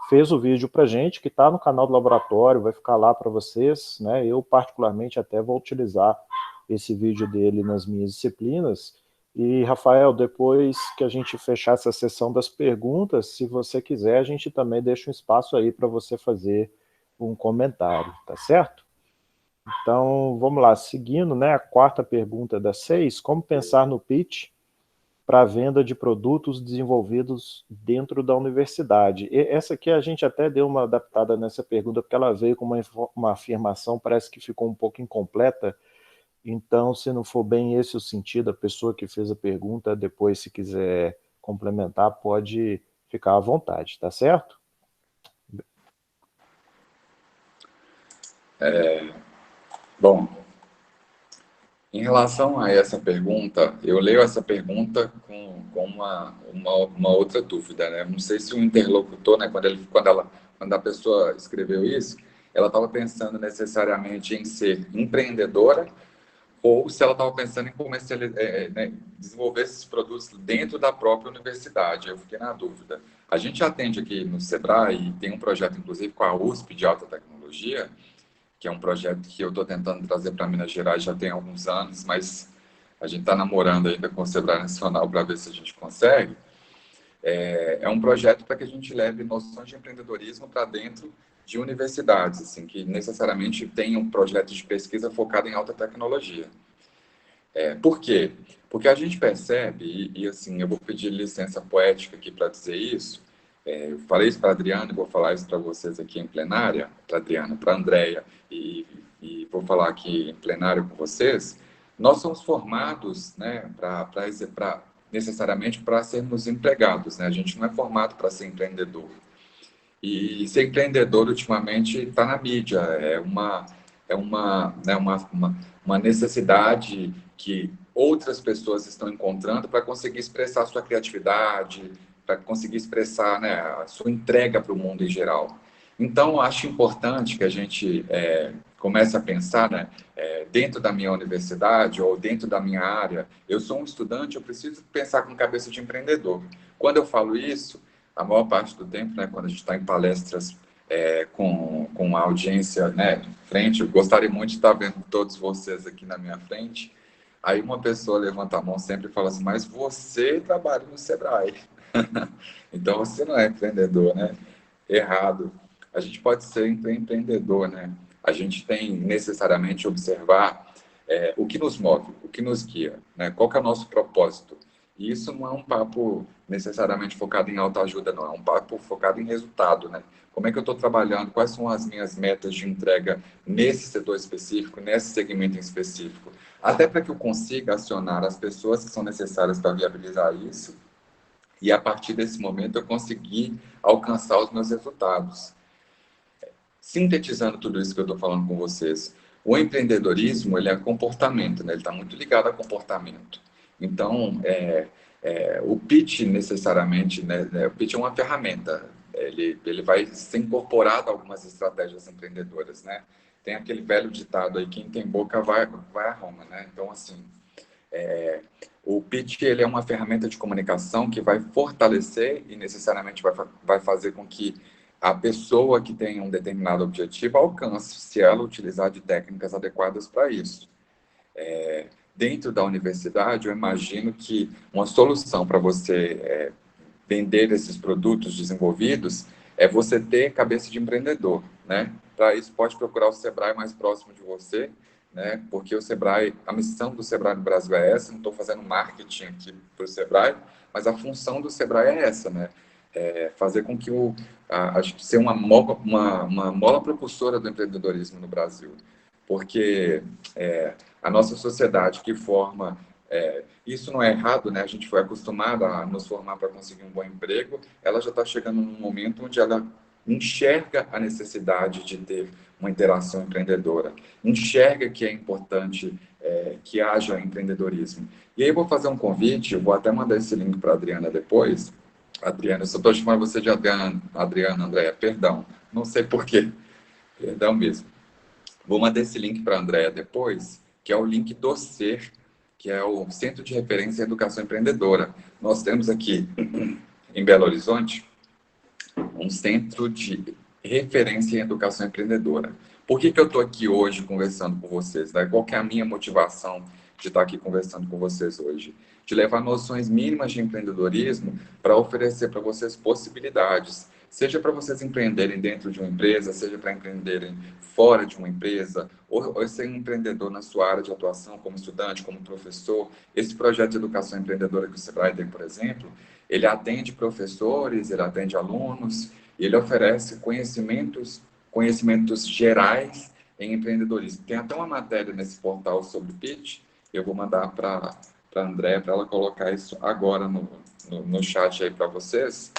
Fez o vídeo para a gente, que está no canal do laboratório, vai ficar lá para vocês, né? Eu, particularmente, até vou utilizar esse vídeo dele nas minhas disciplinas. E, Rafael, depois que a gente fechar essa sessão das perguntas, se você quiser, a gente também deixa um espaço aí para você fazer um comentário, tá certo? Então, vamos lá, seguindo, né, a quarta pergunta das 6, como pensar no pitch para a venda de produtos desenvolvidos dentro da universidade? E essa aqui a gente até deu uma adaptada nessa pergunta, porque ela veio com uma afirmação, parece que ficou um pouco incompleta, então, se não for bem esse o sentido, a pessoa que fez a pergunta, depois, se quiser complementar, pode ficar à vontade, tá certo? Bom, em relação a essa pergunta, eu leio essa pergunta com uma outra dúvida, né? Não sei se o interlocutor, né, quando a pessoa escreveu isso, ela estava pensando necessariamente em ser empreendedora ou se ela estava pensando em né, desenvolver esses produtos dentro da própria universidade. Eu fiquei na dúvida. A gente atende aqui no Sebrae e tem um projeto, inclusive, com a USP de alta tecnologia, que é um projeto que eu estou tentando trazer para Minas Gerais já tem alguns anos, mas a gente está namorando ainda com o Sebrae Nacional para ver se a gente consegue. É um projeto para que a gente leve noções de empreendedorismo para dentro de universidades, assim, que necessariamente tenham projetos de pesquisa focado em alta tecnologia. Por quê? Porque a gente percebe, e assim, eu vou pedir licença poética aqui para dizer isso, eu falei isso para a Adriana e vou falar isso para vocês aqui em plenária, para a Adriana, para a Andrea, e vou falar aqui em plenário com vocês. Nós somos formados, né, necessariamente para sermos empregados, né? A gente não é formado para ser empreendedor. E ser empreendedor, ultimamente, está na mídia, né, uma necessidade que outras pessoas estão encontrando para conseguir expressar sua criatividade, para conseguir expressar, né, a sua entrega para o mundo em geral. Então, eu acho importante que a gente comece a pensar, né, dentro da minha universidade ou dentro da minha área. Eu sou um estudante, eu preciso pensar com cabeça de empreendedor. Quando eu falo isso, a maior parte do tempo, né, quando a gente está em palestras com a audiência, né, frente, eu gostaria muito de estar vendo todos vocês aqui na minha frente. Aí uma pessoa levanta a mão sempre e fala assim, mas você trabalha no Sebrae. Então você não é empreendedor, né? Errado. A gente pode ser empreendedor, né? A gente tem necessariamente observar o que nos move, o que nos guia, né? Qual que é o nosso propósito? E isso não é um papo necessariamente focado em autoajuda, não. É um papo focado em resultado, né? Como é que eu estou trabalhando? Quais são as minhas metas de entrega nesse setor específico, nesse segmento em específico? Até para que eu consiga acionar as pessoas que são necessárias para viabilizar isso e, a partir desse momento, eu conseguir alcançar os meus resultados. Sintetizando tudo isso que eu estou falando com vocês, o empreendedorismo, ele é comportamento, né? Ele está muito ligado a comportamento. Então, o pitch, necessariamente, né? O pitch é uma ferramenta, ele vai ser incorporado a algumas estratégias empreendedoras, né? Tem aquele velho ditado aí, quem tem boca vai a Roma, né? Então, assim, o pitch, ele é uma ferramenta de comunicação que vai fortalecer e necessariamente vai fazer com que a pessoa que tem um determinado objetivo alcance, se ela utilizar de técnicas adequadas para isso. Dentro da universidade, eu imagino que uma solução para você vender esses produtos desenvolvidos é você ter cabeça de empreendedor, né? Para isso, pode procurar o Sebrae mais próximo de você, né? Porque o Sebrae, a missão do Sebrae no Brasil é essa. Não estou fazendo marketing aqui para o Sebrae, mas a função do Sebrae é essa, né? Fazer com que acho que ser uma mola propulsora do empreendedorismo no Brasil, porque a nossa sociedade que forma isso não é errado, né? A gente foi acostumado a nos formar para conseguir um bom emprego. Ela já está chegando num momento onde ela enxerga a necessidade de ter uma interação empreendedora, enxerga que é importante que haja empreendedorismo. E aí eu vou fazer um convite, eu vou até mandar esse link para a Adriana depois. Adriana, eu só estou chamando você de Adriana, Andréia, perdão, não sei porquê, perdão mesmo. Vou mandar esse link para a Andréia depois, que é o link do SER, que é o Centro de Referência em Educação Empreendedora. Nós temos aqui, em Belo Horizonte, um centro de referência em educação empreendedora. Por que eu estou aqui hoje conversando com vocês? Né? Qual que é a minha motivação de estar aqui conversando com vocês hoje? De levar noções mínimas de empreendedorismo para oferecer para vocês possibilidades. Seja para vocês empreenderem dentro de uma empresa, seja para empreenderem fora de uma empresa, ou ser um empreendedor na sua área de atuação, como estudante, como professor. Esse projeto de educação empreendedora que o Sebrae tem, por exemplo, ele atende professores, ele atende alunos, e ele oferece conhecimentos gerais em empreendedorismo. Tem até uma matéria nesse portal sobre pitch, eu vou mandar para a Andréa, para ela colocar isso agora no chat aí para vocês.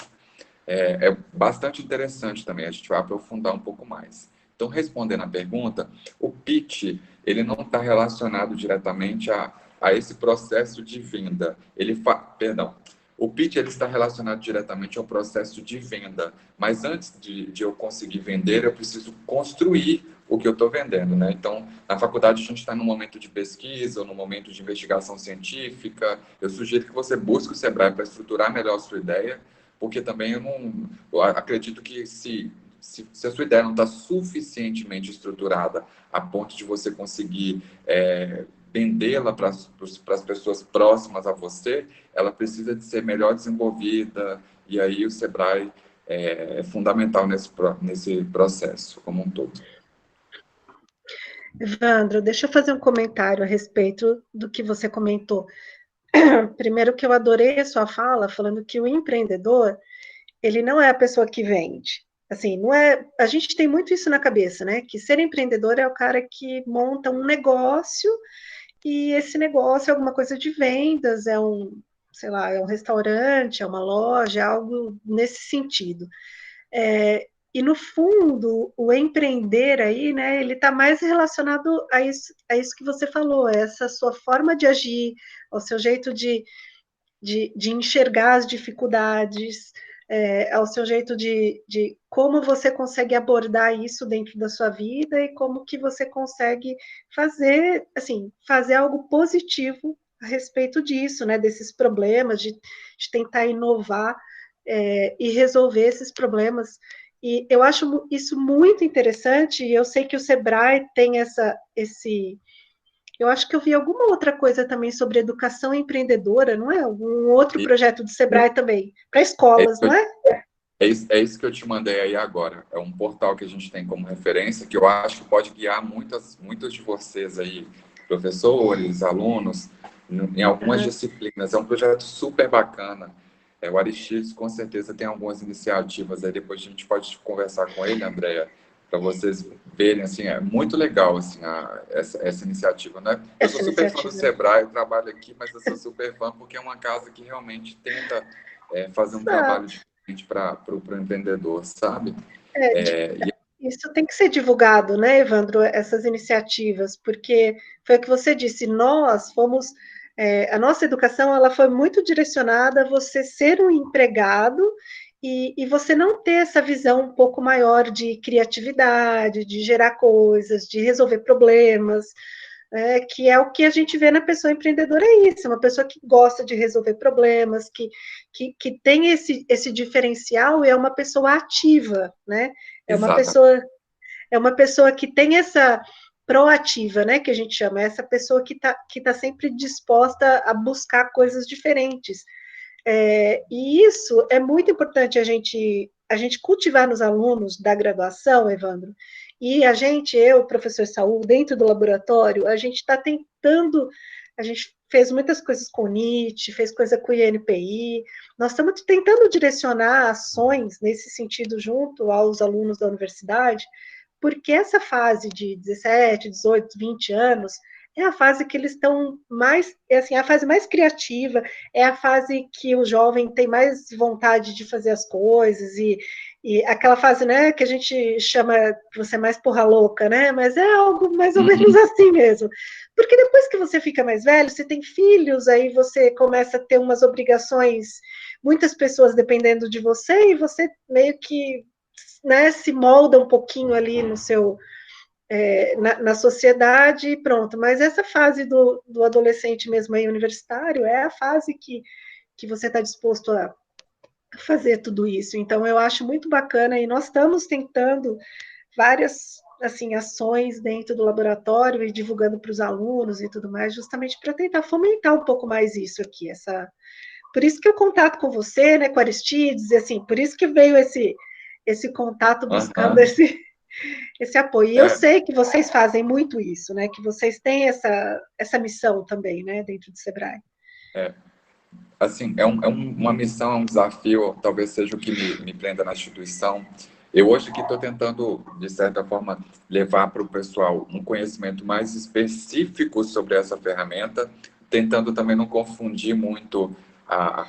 É bastante interessante também, a gente vai aprofundar um pouco mais. Então, respondendo a pergunta, o pitch, ele não está relacionado diretamente a esse processo de venda. O pitch ele está relacionado diretamente ao processo de venda, mas antes de eu conseguir vender, eu preciso construir o que eu estou vendendo, né? Então, na faculdade a gente está no momento de pesquisa, ou no momento de investigação científica. Eu sugiro que você busque o Sebrae para estruturar melhor a sua ideia, porque também eu acredito que se a sua ideia não está suficientemente estruturada a ponto de você conseguir vendê-la para as pessoas próximas a você, ela precisa de ser melhor desenvolvida, e aí o Sebrae é fundamental nesse processo como um todo. Evandro, deixa eu fazer um comentário a respeito do que você comentou. Primeiro que eu adorei a sua fala, falando que o empreendedor, ele não é a pessoa que vende. Assim, não é. A gente tem muito isso na cabeça, né? Que ser empreendedor é o cara que monta um negócio e esse negócio é alguma coisa de vendas, é sei lá, é um restaurante, é uma loja, é algo nesse sentido. E no fundo, o empreender aí, né, ele está mais relacionado a isso que você falou, essa sua forma de agir, ao seu jeito de enxergar as dificuldades, ao seu jeito de como você consegue abordar isso dentro da sua vida e como que você consegue fazer, assim, fazer algo positivo a respeito disso, né, desses problemas, de tentar inovar e resolver esses problemas. E eu acho isso muito interessante, e eu sei que o Sebrae tem esse... Eu acho que eu vi alguma outra coisa também sobre educação empreendedora, não é? Um outro projeto do Sebrae também, para escolas, não é? É isso que eu te mandei aí agora. É um portal que a gente tem como referência, que eu acho que pode guiar muitos de vocês aí, professores, alunos, em algumas disciplinas. É um projeto super bacana. O Aristides, com certeza, tem algumas iniciativas aí. Depois a gente pode conversar com ele, Andréa, para vocês verem, assim, é muito legal, assim, essa iniciativa, né? Eu sou super fã do Sebrae, eu trabalho aqui, mas eu sou super fã porque é uma casa que realmente tenta fazer um trabalho diferente para o empreendedor, sabe? Isso tem que ser divulgado, né, Evandro, essas iniciativas, porque foi o que você disse, nós fomos... a nossa educação ela foi muito direcionada a você ser um empregado e você não ter essa visão um pouco maior de criatividade, de gerar coisas, de resolver problemas, que é o que a gente vê na pessoa empreendedora, é isso, uma pessoa que gosta de resolver problemas, que tem esse diferencial e é uma pessoa ativa, né? É uma pessoa que tem essa proativa, né, que a gente chama, essa pessoa que tá sempre disposta a buscar coisas diferentes. E isso é muito importante a gente cultivar nos alunos da graduação, Evandro, e eu, professor Saul, dentro do laboratório, a gente está tentando, a gente fez muitas coisas com o NIT, fez coisa com o INPI, nós estamos tentando direcionar ações nesse sentido junto aos alunos da universidade, porque essa fase de 17, 18, 20 anos é a fase que eles estão mais, assim, a fase mais criativa, é a fase que o jovem tem mais vontade de fazer as coisas, e aquela fase, né, que a gente chama, você é mais porra louca, né, mas é algo mais ou menos assim mesmo, porque depois que você fica mais velho, você tem filhos, aí você começa a ter umas obrigações, muitas pessoas dependendo de você, e você meio que, né, se molda um pouquinho ali no seu... na sociedade e pronto, mas essa fase do adolescente mesmo aí universitário é a fase que você está disposto a fazer tudo isso, então eu acho muito bacana e nós estamos tentando várias assim, ações dentro do laboratório e divulgando para os alunos e tudo mais, justamente para tentar fomentar um pouco mais isso aqui, por isso que o contato com você, né, com Aristides, e assim, por isso que veio esse contato buscando esse apoio. E eu sei que vocês fazem muito isso, né, que vocês têm essa missão também, né, dentro do Sebrae. Assim, uma missão, é um desafio, talvez seja o que me prenda na instituição. Eu hoje aqui estou tentando, de certa forma, levar para o pessoal um conhecimento mais específico sobre essa ferramenta, tentando também não confundir muito a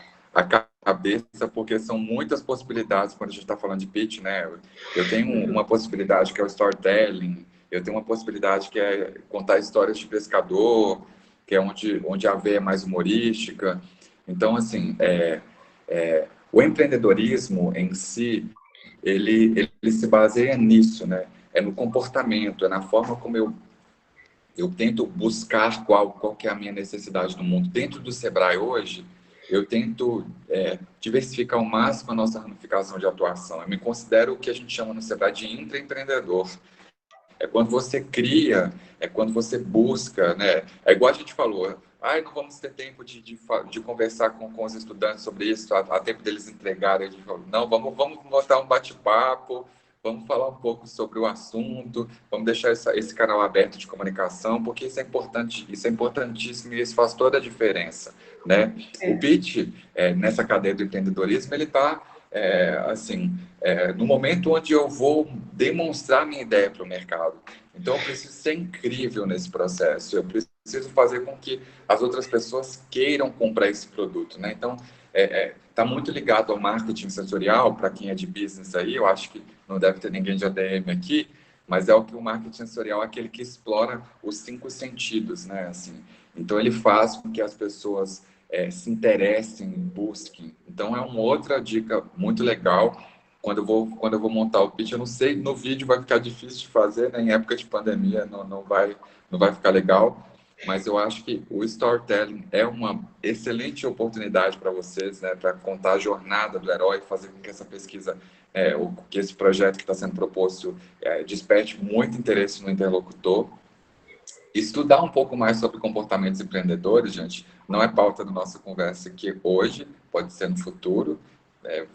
cabeça, porque são muitas possibilidades quando a gente está falando de pitch, né? Eu tenho uma possibilidade que é o storytelling, eu tenho uma possibilidade que é contar histórias de pescador, que é onde a veia é mais humorística. Então, assim, o empreendedorismo em si, ele se baseia nisso, né? É no comportamento, é na forma como eu tento buscar qual que é a minha necessidade no mundo. Dentro do Sebrae hoje, eu tento diversificar ao máximo a nossa ramificação de atuação. Eu me considero o que a gente chama no Sebrae de intraempreendedor. É quando você cria, é quando você busca, né? É igual a gente falou, não vamos ter tempo de conversar com os estudantes sobre isso, há tempo deles entregarem. A gente falou, não, vamos botar um bate-papo, vamos falar um pouco sobre o assunto, vamos deixar esse canal aberto de comunicação, porque isso é importante, isso é importantíssimo e isso faz toda a diferença, né? O pitch, nessa cadeia do empreendedorismo, ele está no momento onde eu vou demonstrar minha ideia para o mercado. Então, eu preciso ser incrível nesse processo. Eu preciso fazer com que as outras pessoas queiram comprar esse produto, né? Então, está muito ligado ao marketing sensorial, para quem é de business aí. Eu acho que não deve ter ninguém de ADM aqui, mas é o que o marketing sensorial é aquele que explora os 5 sentidos, né? Assim, então, ele faz com que as pessoas se interessem, busquem. Então, é uma outra dica muito legal. Quando eu vou montar o pitch, eu não sei, no vídeo vai ficar difícil de fazer, né? Em época de pandemia não vai ficar legal, mas eu acho que o storytelling é uma excelente oportunidade para vocês, né? Para contar a jornada do herói, fazer com que essa pesquisa, que esse projeto que está sendo proposto desperte muito interesse no interlocutor. Estudar um pouco mais sobre comportamentos empreendedores, gente, não é pauta da nossa conversa aqui hoje, pode ser no futuro,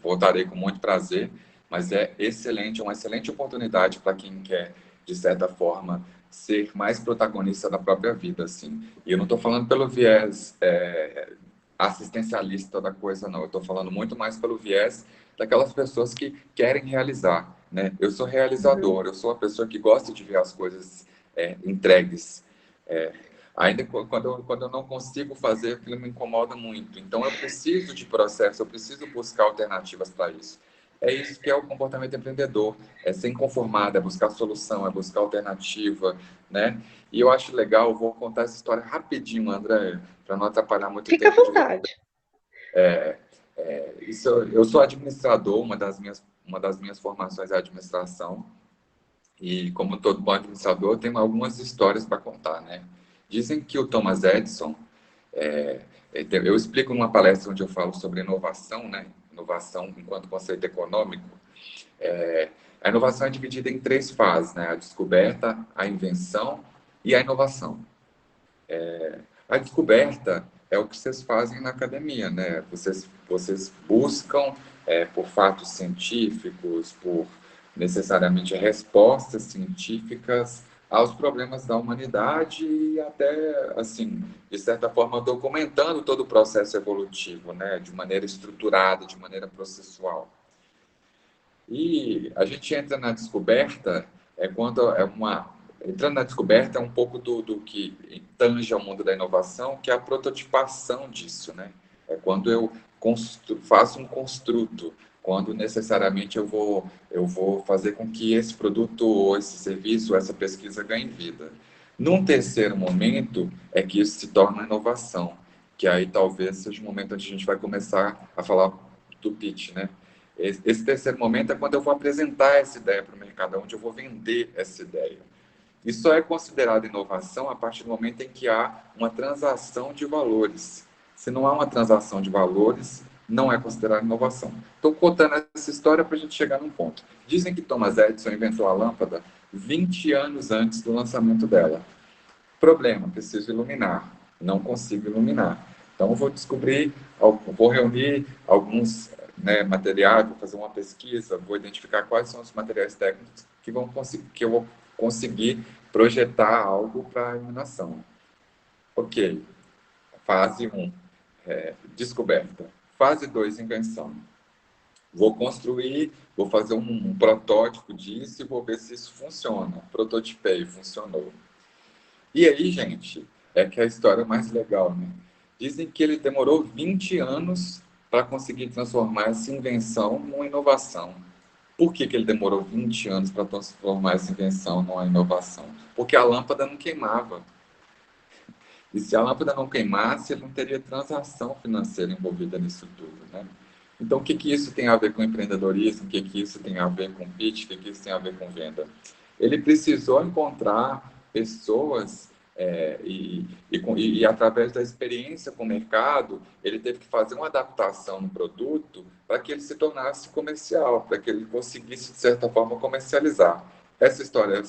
voltarei com muito prazer, mas é excelente, uma excelente oportunidade para quem quer, de certa forma, ser mais protagonista da própria vida, assim. E eu não estou falando pelo viés assistencialista da coisa, não. Eu estou falando muito mais pelo viés daquelas pessoas que querem realizar, né? Eu sou realizador, eu sou uma pessoa que gosta de ver as coisas entregues. Ainda quando eu não consigo fazer, aquilo me incomoda muito. Então, eu preciso de processo, eu preciso buscar alternativas para isso. É isso que é o comportamento empreendedor. É ser inconformado, é buscar solução, é buscar alternativa, né? E eu acho legal, vou contar essa história rapidinho, André, para não atrapalhar muito o tempo. Fica à vontade. Eu sou administrador, uma das minhas formações é administração. E como todo bom administrador, tem algumas histórias para contar, né? Dizem que o Thomas Edison, eu explico numa palestra onde eu falo sobre inovação, né? Inovação enquanto conceito econômico. A inovação é dividida em 3 fases, né? A descoberta, a invenção e a inovação. A descoberta é o que vocês fazem na academia, né? Vocês buscam por fatos científicos, por necessariamente respostas científicas aos problemas da humanidade e até, assim, de certa forma, documentando todo o processo evolutivo, né? De maneira estruturada, de maneira processual. E a gente entra na descoberta, entrando na descoberta é um pouco do que tange ao mundo da inovação, que é a prototipação disso, né? É quando eu faço um construto, quando necessariamente eu vou fazer com que esse produto, ou esse serviço, ou essa pesquisa ganhe vida. Num terceiro momento é que isso se torna inovação, que aí talvez seja o momento onde a gente vai começar a falar do pitch, né? Esse terceiro momento é quando eu vou apresentar essa ideia para o mercado, onde eu vou vender essa ideia. Isso só é considerado inovação a partir do momento em que há uma transação de valores. Se não há uma transação de valores, não é considerado inovação. Estou contando essa história para a gente chegar num ponto. Dizem que Thomas Edison inventou a lâmpada 20 anos antes do lançamento dela. Problema, preciso iluminar. Não consigo iluminar. Então, eu vou descobrir, vou reunir alguns, né, materiais, vou fazer uma pesquisa, vou identificar quais são os materiais técnicos que eu vou conseguir projetar algo para a iluminação. Ok, fase 1, descoberta. Fase 2, invenção. Vou construir, vou fazer um protótipo disso e vou ver se isso funciona. Prototipei, funcionou. E aí, gente, é que é a história mais legal, né? Dizem que ele demorou 20 anos para conseguir transformar essa invenção numa inovação. Por que ele demorou 20 anos para transformar essa invenção numa inovação? Porque a lâmpada não queimava. E se a lâmpada não queimasse, ele não teria transação financeira envolvida nisso tudo, né? Então, o que isso tem a ver com empreendedorismo? O que isso tem a ver com pitch? O que isso tem a ver com venda? Ele precisou encontrar pessoas e através da experiência com o mercado, ele teve que fazer uma adaptação no produto para que ele se tornasse comercial, para que ele conseguisse, de certa forma, comercializar. Essa história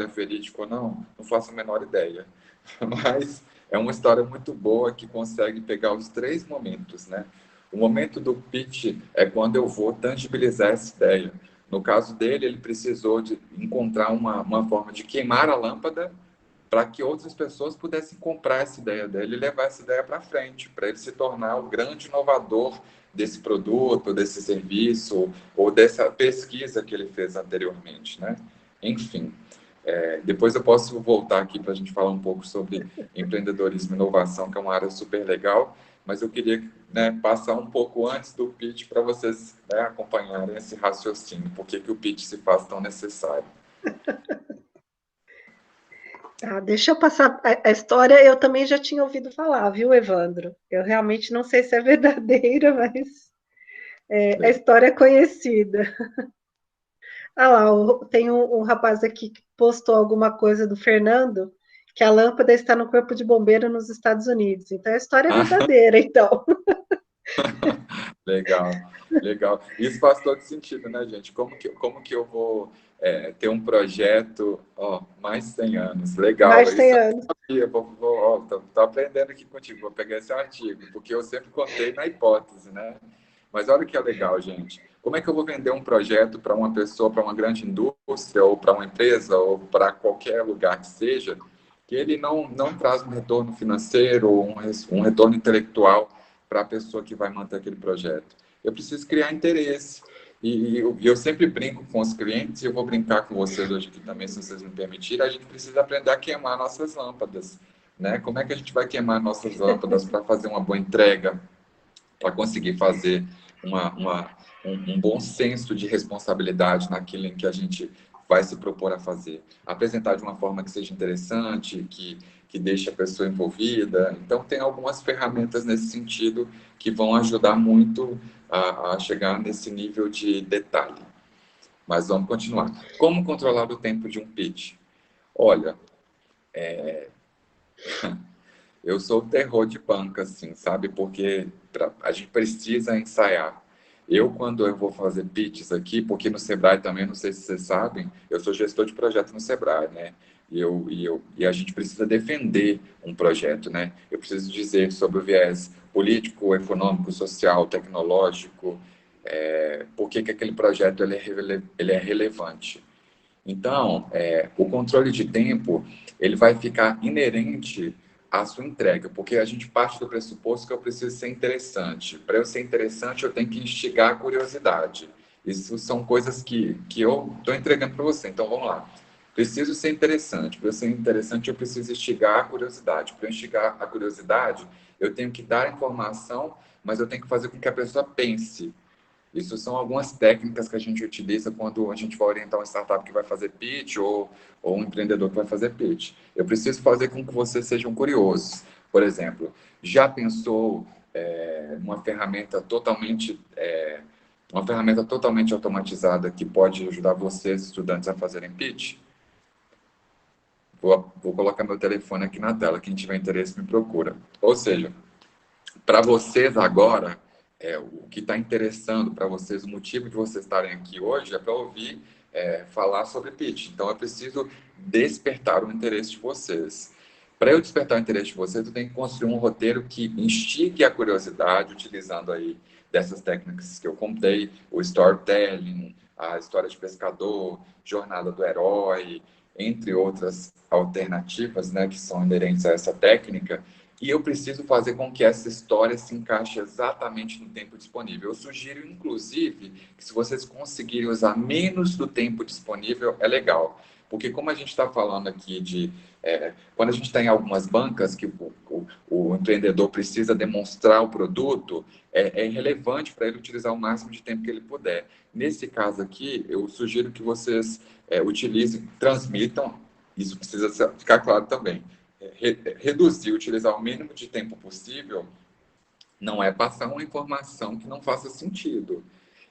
é verídica ou não? Não faço a menor ideia. Mas é uma história muito boa que consegue pegar os 3 momentos, né? O momento do pitch é quando eu vou tangibilizar essa ideia. No caso dele, ele precisou de encontrar uma forma de queimar a lâmpada para que outras pessoas pudessem comprar essa ideia dele e levar essa ideia para frente, para ele se tornar o grande inovador desse produto, desse serviço ou dessa pesquisa que ele fez anteriormente, né? Enfim, depois eu posso voltar aqui para a gente falar um pouco sobre empreendedorismo e inovação, que é uma área super legal, mas eu queria, né, passar um pouco antes do pitch para vocês, né, acompanharem esse raciocínio, por que o pitch se faz tão necessário. Tá, deixa eu passar a história, eu também já tinha ouvido falar, viu, Evandro? Eu realmente não sei se é verdadeira, mas a história é conhecida. Ah lá, tem um rapaz aqui que postou alguma coisa do Fernando, que a lâmpada está no corpo de bombeiro nos Estados Unidos. Então a história é verdadeira, então. Legal, legal. Isso faz todo sentido, né, gente? Como que eu vou ter um projeto, mais 100 anos? Legal, Mais de 100 isso anos. eu tô aprendendo aqui contigo, vou pegar esse artigo, porque eu sempre contei na hipótese, né? Mas olha que é legal, gente. Como é que eu vou vender um projeto para uma pessoa, para uma grande indústria, ou para uma empresa, ou para qualquer lugar que seja, que ele não traz um retorno financeiro ou um retorno intelectual para a pessoa que vai manter aquele projeto? Eu preciso criar interesse. E eu sempre brinco com os clientes, e eu vou brincar com vocês hoje aqui também, se vocês me permitirem, a gente precisa aprender a queimar nossas lâmpadas, né? Como é que a gente vai queimar nossas lâmpadas para fazer uma boa entrega, para conseguir fazer um bom senso de responsabilidade naquilo em que a gente vai se propor a fazer. Apresentar de uma forma que seja interessante, que deixe a pessoa envolvida. Então, tem algumas ferramentas nesse sentido que vão ajudar muito a chegar nesse nível de detalhe. Mas vamos continuar. Como controlar o tempo de um pitch? Olha, eu sou o terror de banca, assim, sabe? Porque a gente precisa ensaiar. Quando eu vou fazer pitches aqui, porque no Sebrae também, não sei se vocês sabem, eu sou gestor de projeto no Sebrae, né? E a gente precisa defender um projeto, né? Eu preciso dizer sobre o viés político, econômico, social, tecnológico, por que aquele projeto ele é relevante. Então, o controle de tempo, ele vai ficar inerente à sua entrega, porque a gente parte do pressuposto que eu preciso ser interessante. Para eu ser interessante, eu tenho que instigar a curiosidade. Isso são coisas que eu estou entregando para você. Então, vamos lá. Preciso ser interessante. Para eu ser interessante, eu preciso instigar a curiosidade. Para eu instigar a curiosidade, eu tenho que dar informação, mas eu tenho que fazer com que a pessoa pense. Isso são algumas técnicas que a gente utiliza quando a gente vai orientar uma startup que vai fazer pitch ou um empreendedor que vai fazer pitch. Eu preciso fazer com que vocês sejam curiosos. Por exemplo, já pensou uma ferramenta totalmente automatizada que pode ajudar vocês, estudantes, a fazerem pitch? Vou colocar meu telefone aqui na tela. Quem tiver interesse, me procura. Ou seja, para vocês agora, o que está interessando para vocês, o motivo de vocês estarem aqui hoje é para ouvir falar sobre pitch. Então, eu preciso despertar o interesse de vocês. Para eu despertar o interesse de vocês, eu tenho que construir um roteiro que instigue a curiosidade, utilizando aí dessas técnicas que eu contei, o storytelling, a história de pescador, jornada do herói, entre outras alternativas, né, que são inerentes a essa técnica. E eu preciso fazer com que essa história se encaixe exatamente no tempo disponível. Eu sugiro, inclusive, que se vocês conseguirem usar menos do tempo disponível, é legal. Porque como a gente está falando aqui de... quando a gente está em algumas bancas que o empreendedor precisa demonstrar o produto, é irrelevante para ele utilizar o máximo de tempo que ele puder. Nesse caso aqui, eu sugiro que vocês utilizem, transmitam, isso precisa ficar claro também, reduzir, utilizar o mínimo de tempo possível, não é passar uma informação que não faça sentido.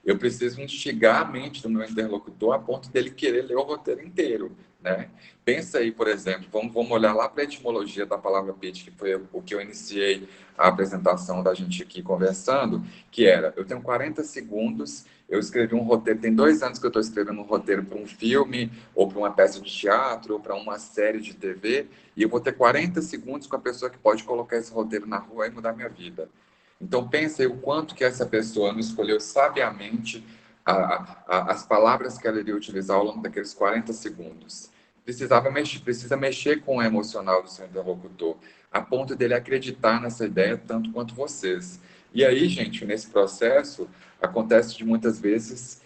Eu preciso instigar a mente do meu interlocutor a ponto dele querer ler o roteiro inteiro, né? Pensa aí, por exemplo, vamos olhar lá para a etimologia da palavra pitch, que foi o que eu iniciei a apresentação da gente aqui conversando, que era, eu tenho 40 segundos, eu escrevi um roteiro, tem 2 anos que eu estou escrevendo um roteiro para um filme, ou para uma peça de teatro, ou para uma série de TV, e eu vou ter 40 segundos com a pessoa que pode colocar esse roteiro na rua e mudar minha vida. Então, pensa aí o quanto que essa pessoa não escolheu sabiamente as palavras que ela iria utilizar ao longo daqueles 40 segundos. Precisa mexer com o emocional do seu interlocutor, a ponto dele acreditar nessa ideia tanto quanto vocês. E aí, gente, nesse processo, acontece de muitas vezes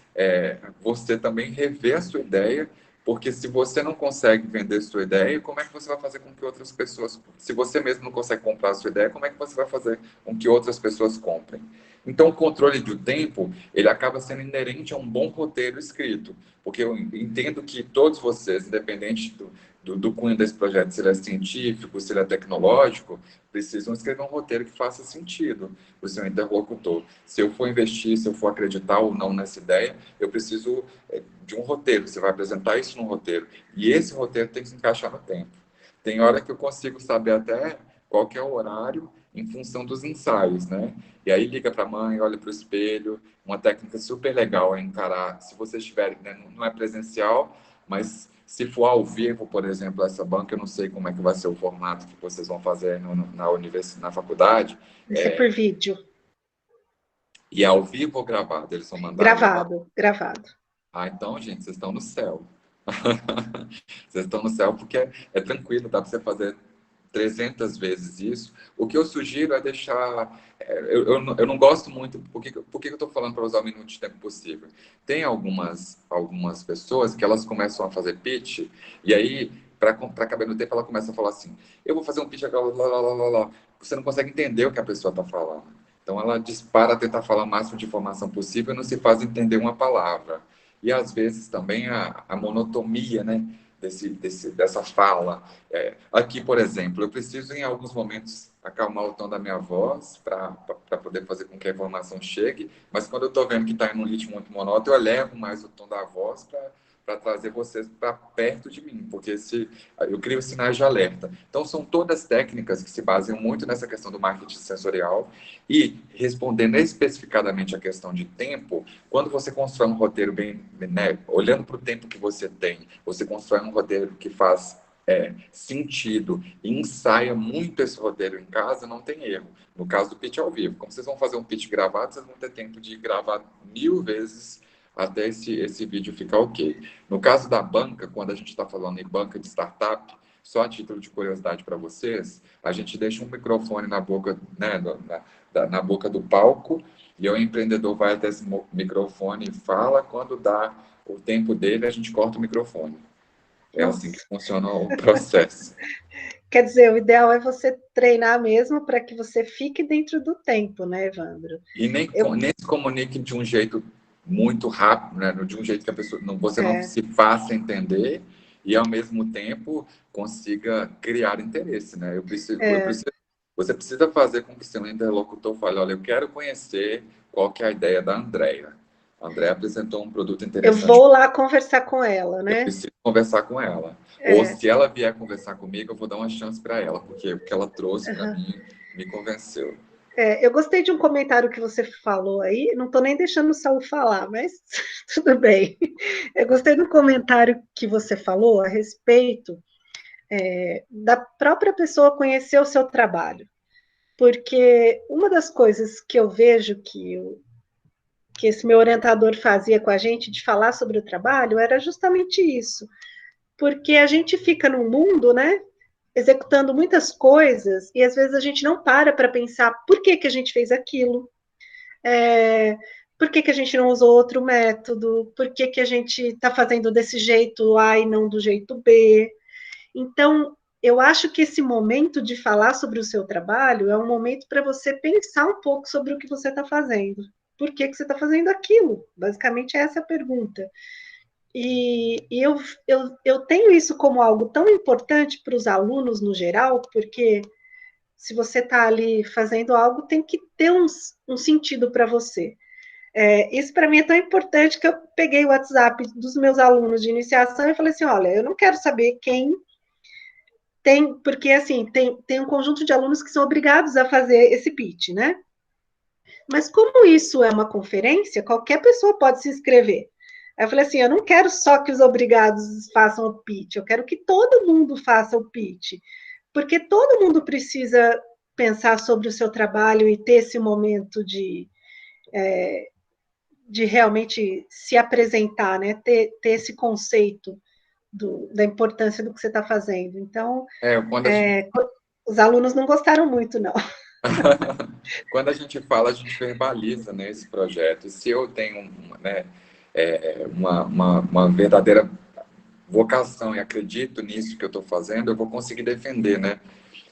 você também rever a sua ideia, porque se você não consegue vender sua ideia, como é que você vai fazer com que outras pessoas... Se você mesmo não consegue comprar a sua ideia, como é que você vai fazer com que outras pessoas comprem? Então, o controle do tempo, ele acaba sendo inerente a um bom roteiro escrito, porque eu entendo que todos vocês, independente do cunho desse projeto, se ele é científico, se ele é tecnológico, precisam escrever um roteiro que faça sentido para o seu interlocutor. Se eu for investir, se eu for acreditar ou não nessa ideia, eu preciso de um roteiro. Você vai apresentar isso num roteiro. E esse roteiro tem que se encaixar no tempo. Tem hora que eu consigo saber até qual que é o horário em função dos ensaios, né? E aí liga para a mãe, olha para o espelho. Uma técnica super legal é encarar, se vocês estiverem, né, não é presencial, mas se for ao vivo, por exemplo, essa banca, eu não sei como é que vai ser o formato que vocês vão fazer na universidade, na faculdade. Vai ser por vídeo. E é ao vivo ou gravado? Eles vão mandar Gravado. Ah, então, gente, vocês estão no céu. Vocês estão no céu porque é tranquilo, dá para você fazer 300 vezes isso. O que eu sugiro é deixar... Eu não gosto muito... Por que eu estou falando para usar o mínimo de tempo possível? Tem algumas pessoas que elas começam a fazer pitch, e aí, para caber no tempo, ela começa a falar assim, eu vou fazer um pitch agora, lá, lá, lá, lá. Você não consegue entender o que a pessoa está falando. Então, ela dispara a tentar falar o máximo de informação possível e não se faz entender uma palavra. E, às vezes, também a monotonia, né, dessa fala. Aqui, por exemplo, eu preciso, em alguns momentos, acalmar o tom da minha voz para poder fazer com que a informação chegue, mas quando eu estou vendo que está em um ritmo muito monótono, eu elevo mais o tom da voz para trazer vocês para perto de mim, porque eu crio sinais de alerta. Então, são todas técnicas que se baseiam muito nessa questão do marketing sensorial e, respondendo especificadamente a questão de tempo, quando você constrói um roteiro bem, né, olhando para o tempo que você tem, você constrói um roteiro que faz sentido e ensaia muito esse roteiro em casa, não tem erro. No caso do pitch ao vivo, como vocês vão fazer um pitch gravado, vocês vão ter tempo de gravar 1000 vezes até esse vídeo ficar ok. No caso da banca, quando a gente está falando em banca de startup, só a título de curiosidade para vocês, a gente deixa um microfone na boca, né, na boca do palco, e o empreendedor vai até esse microfone e fala, quando dá o tempo dele, a gente corta o microfone. É assim que funciona o processo. Quer dizer, o ideal é você treinar mesmo para que você fique dentro do tempo, né, Evandro? E nem se comunique de um jeito muito rápido, né? De um jeito que a pessoa você não se faça entender e, ao mesmo tempo, consiga criar interesse, né? Você precisa fazer com que seu interlocutor fale, olha, eu quero conhecer qual que é a ideia da Andrea. A Andrea apresentou um produto interessante. Eu vou lá conversar com ela, né? Eu preciso conversar com ela. Ou se ela vier conversar comigo, eu vou dar uma chance para ela, porque o que ela trouxe para mim me convenceu. Eu gostei de um comentário que você falou aí, não estou nem deixando o Saul falar, mas tudo bem. Eu gostei do comentário que você falou a respeito da própria pessoa conhecer o seu trabalho, porque uma das coisas que eu vejo que esse meu orientador fazia com a gente de falar sobre o trabalho era justamente isso, porque a gente fica num mundo, né, executando muitas coisas e às vezes a gente não para pensar por que que a gente fez aquilo, por que que a gente não usou outro método, por que que a gente está fazendo desse jeito A e não do jeito B. Então, eu acho que esse momento de falar sobre o seu trabalho é um momento para você pensar um pouco sobre o que você está fazendo. Por que que você está fazendo aquilo? Basicamente, essa é a pergunta. E eu tenho isso como algo tão importante para os alunos no geral, porque se você está ali fazendo algo, tem que ter um sentido para você. Isso para mim é tão importante que eu peguei o WhatsApp dos meus alunos de iniciação e falei assim: olha, eu não quero saber quem tem, porque assim, tem um conjunto de alunos que são obrigados a fazer esse pitch, né? Mas como isso é uma conferência, qualquer pessoa pode se inscrever. Aí eu falei assim, eu não quero só que os obrigados façam o pitch, eu quero que todo mundo faça o pitch, porque todo mundo precisa pensar sobre o seu trabalho e ter esse momento de realmente se apresentar, né? Ter esse conceito da importância do que você está fazendo. Então, Quando a gente os alunos não gostaram muito, não. quando a gente fala, a gente verbaliza, né, esse projeto. E se eu tenho né, uma verdadeira vocação e acredito nisso que eu estou fazendo, eu vou conseguir defender, né?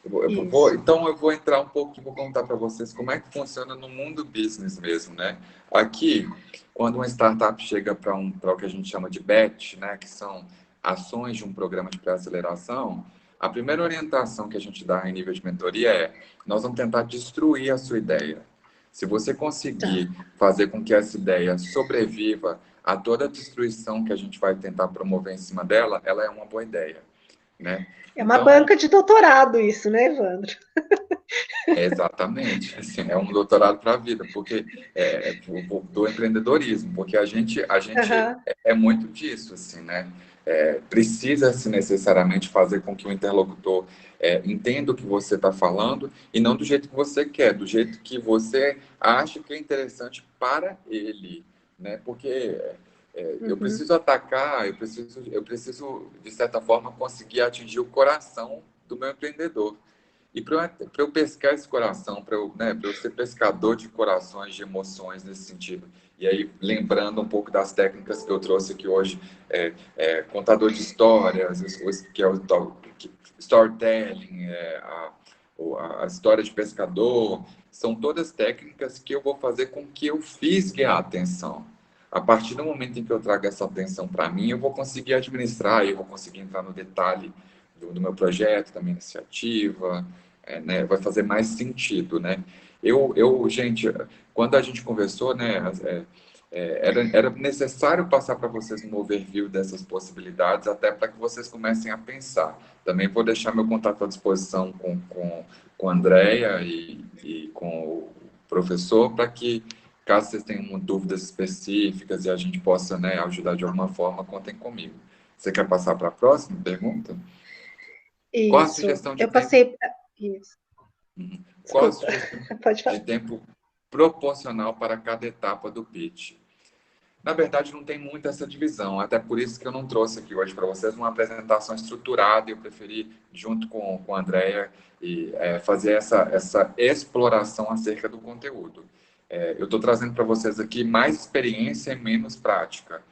Então eu vou entrar um pouco e vou contar para vocês como é que funciona no mundo business mesmo, né? Aqui, quando uma startup chega para o que a gente chama de BET, né, que são ações de um programa de pré-aceleração, a primeira orientação que a gente dá em nível de mentoria é: nós vamos tentar destruir a sua ideia. Se você conseguir fazer com que essa ideia sobreviva a toda a destruição que a gente vai tentar promover em cima dela, ela é uma boa ideia, né? É uma Então, banca de doutorado isso, né, Evandro? exatamente, assim, é um doutorado para a vida, porque do empreendedorismo, porque a gente Uhum. é muito disso, assim, né? Precisa-se necessariamente fazer com que o interlocutor entenda o que você está falando e não do jeito que você quer, do jeito que você acha que é interessante para ele, né? Porque eu Uhum. preciso atacar, eu preciso, de certa forma, conseguir atingir o coração do meu empreendedor. E para eu pescar esse coração, para eu ser pescador de corações, de emoções nesse sentido, e aí lembrando um pouco das técnicas que eu trouxe aqui hoje, contador de histórias, que é o storytelling, a história de pescador, são todas técnicas que eu vou fazer com que eu fisgue a atenção. A partir do momento em que eu trago essa atenção para mim, eu vou conseguir administrar, eu vou conseguir entrar no detalhe do meu projeto, da minha iniciativa, né, vai fazer mais sentido, né? Gente, quando a gente conversou, né, era necessário passar para vocês um overview dessas possibilidades, até para que vocês comecem a pensar. Também vou deixar meu contato à disposição com a Andrea e com o professor, para que, caso vocês tenham dúvidas específicas e a gente possa, né, ajudar de alguma forma, contem comigo. Você quer passar para a próxima pergunta? Qual a Isso. sugestão de Eu tempo? passei. Isso. Qual a Desculpa. sugestão Pode de falar. tempo proporcional para cada etapa do pitch? Na verdade, não tem muito essa divisão, até por isso que eu não trouxe aqui hoje para vocês uma apresentação estruturada, eu preferi, junto com a Andrea, fazer essa exploração acerca do conteúdo. Eu estou trazendo para vocês aqui mais experiência e menos prática.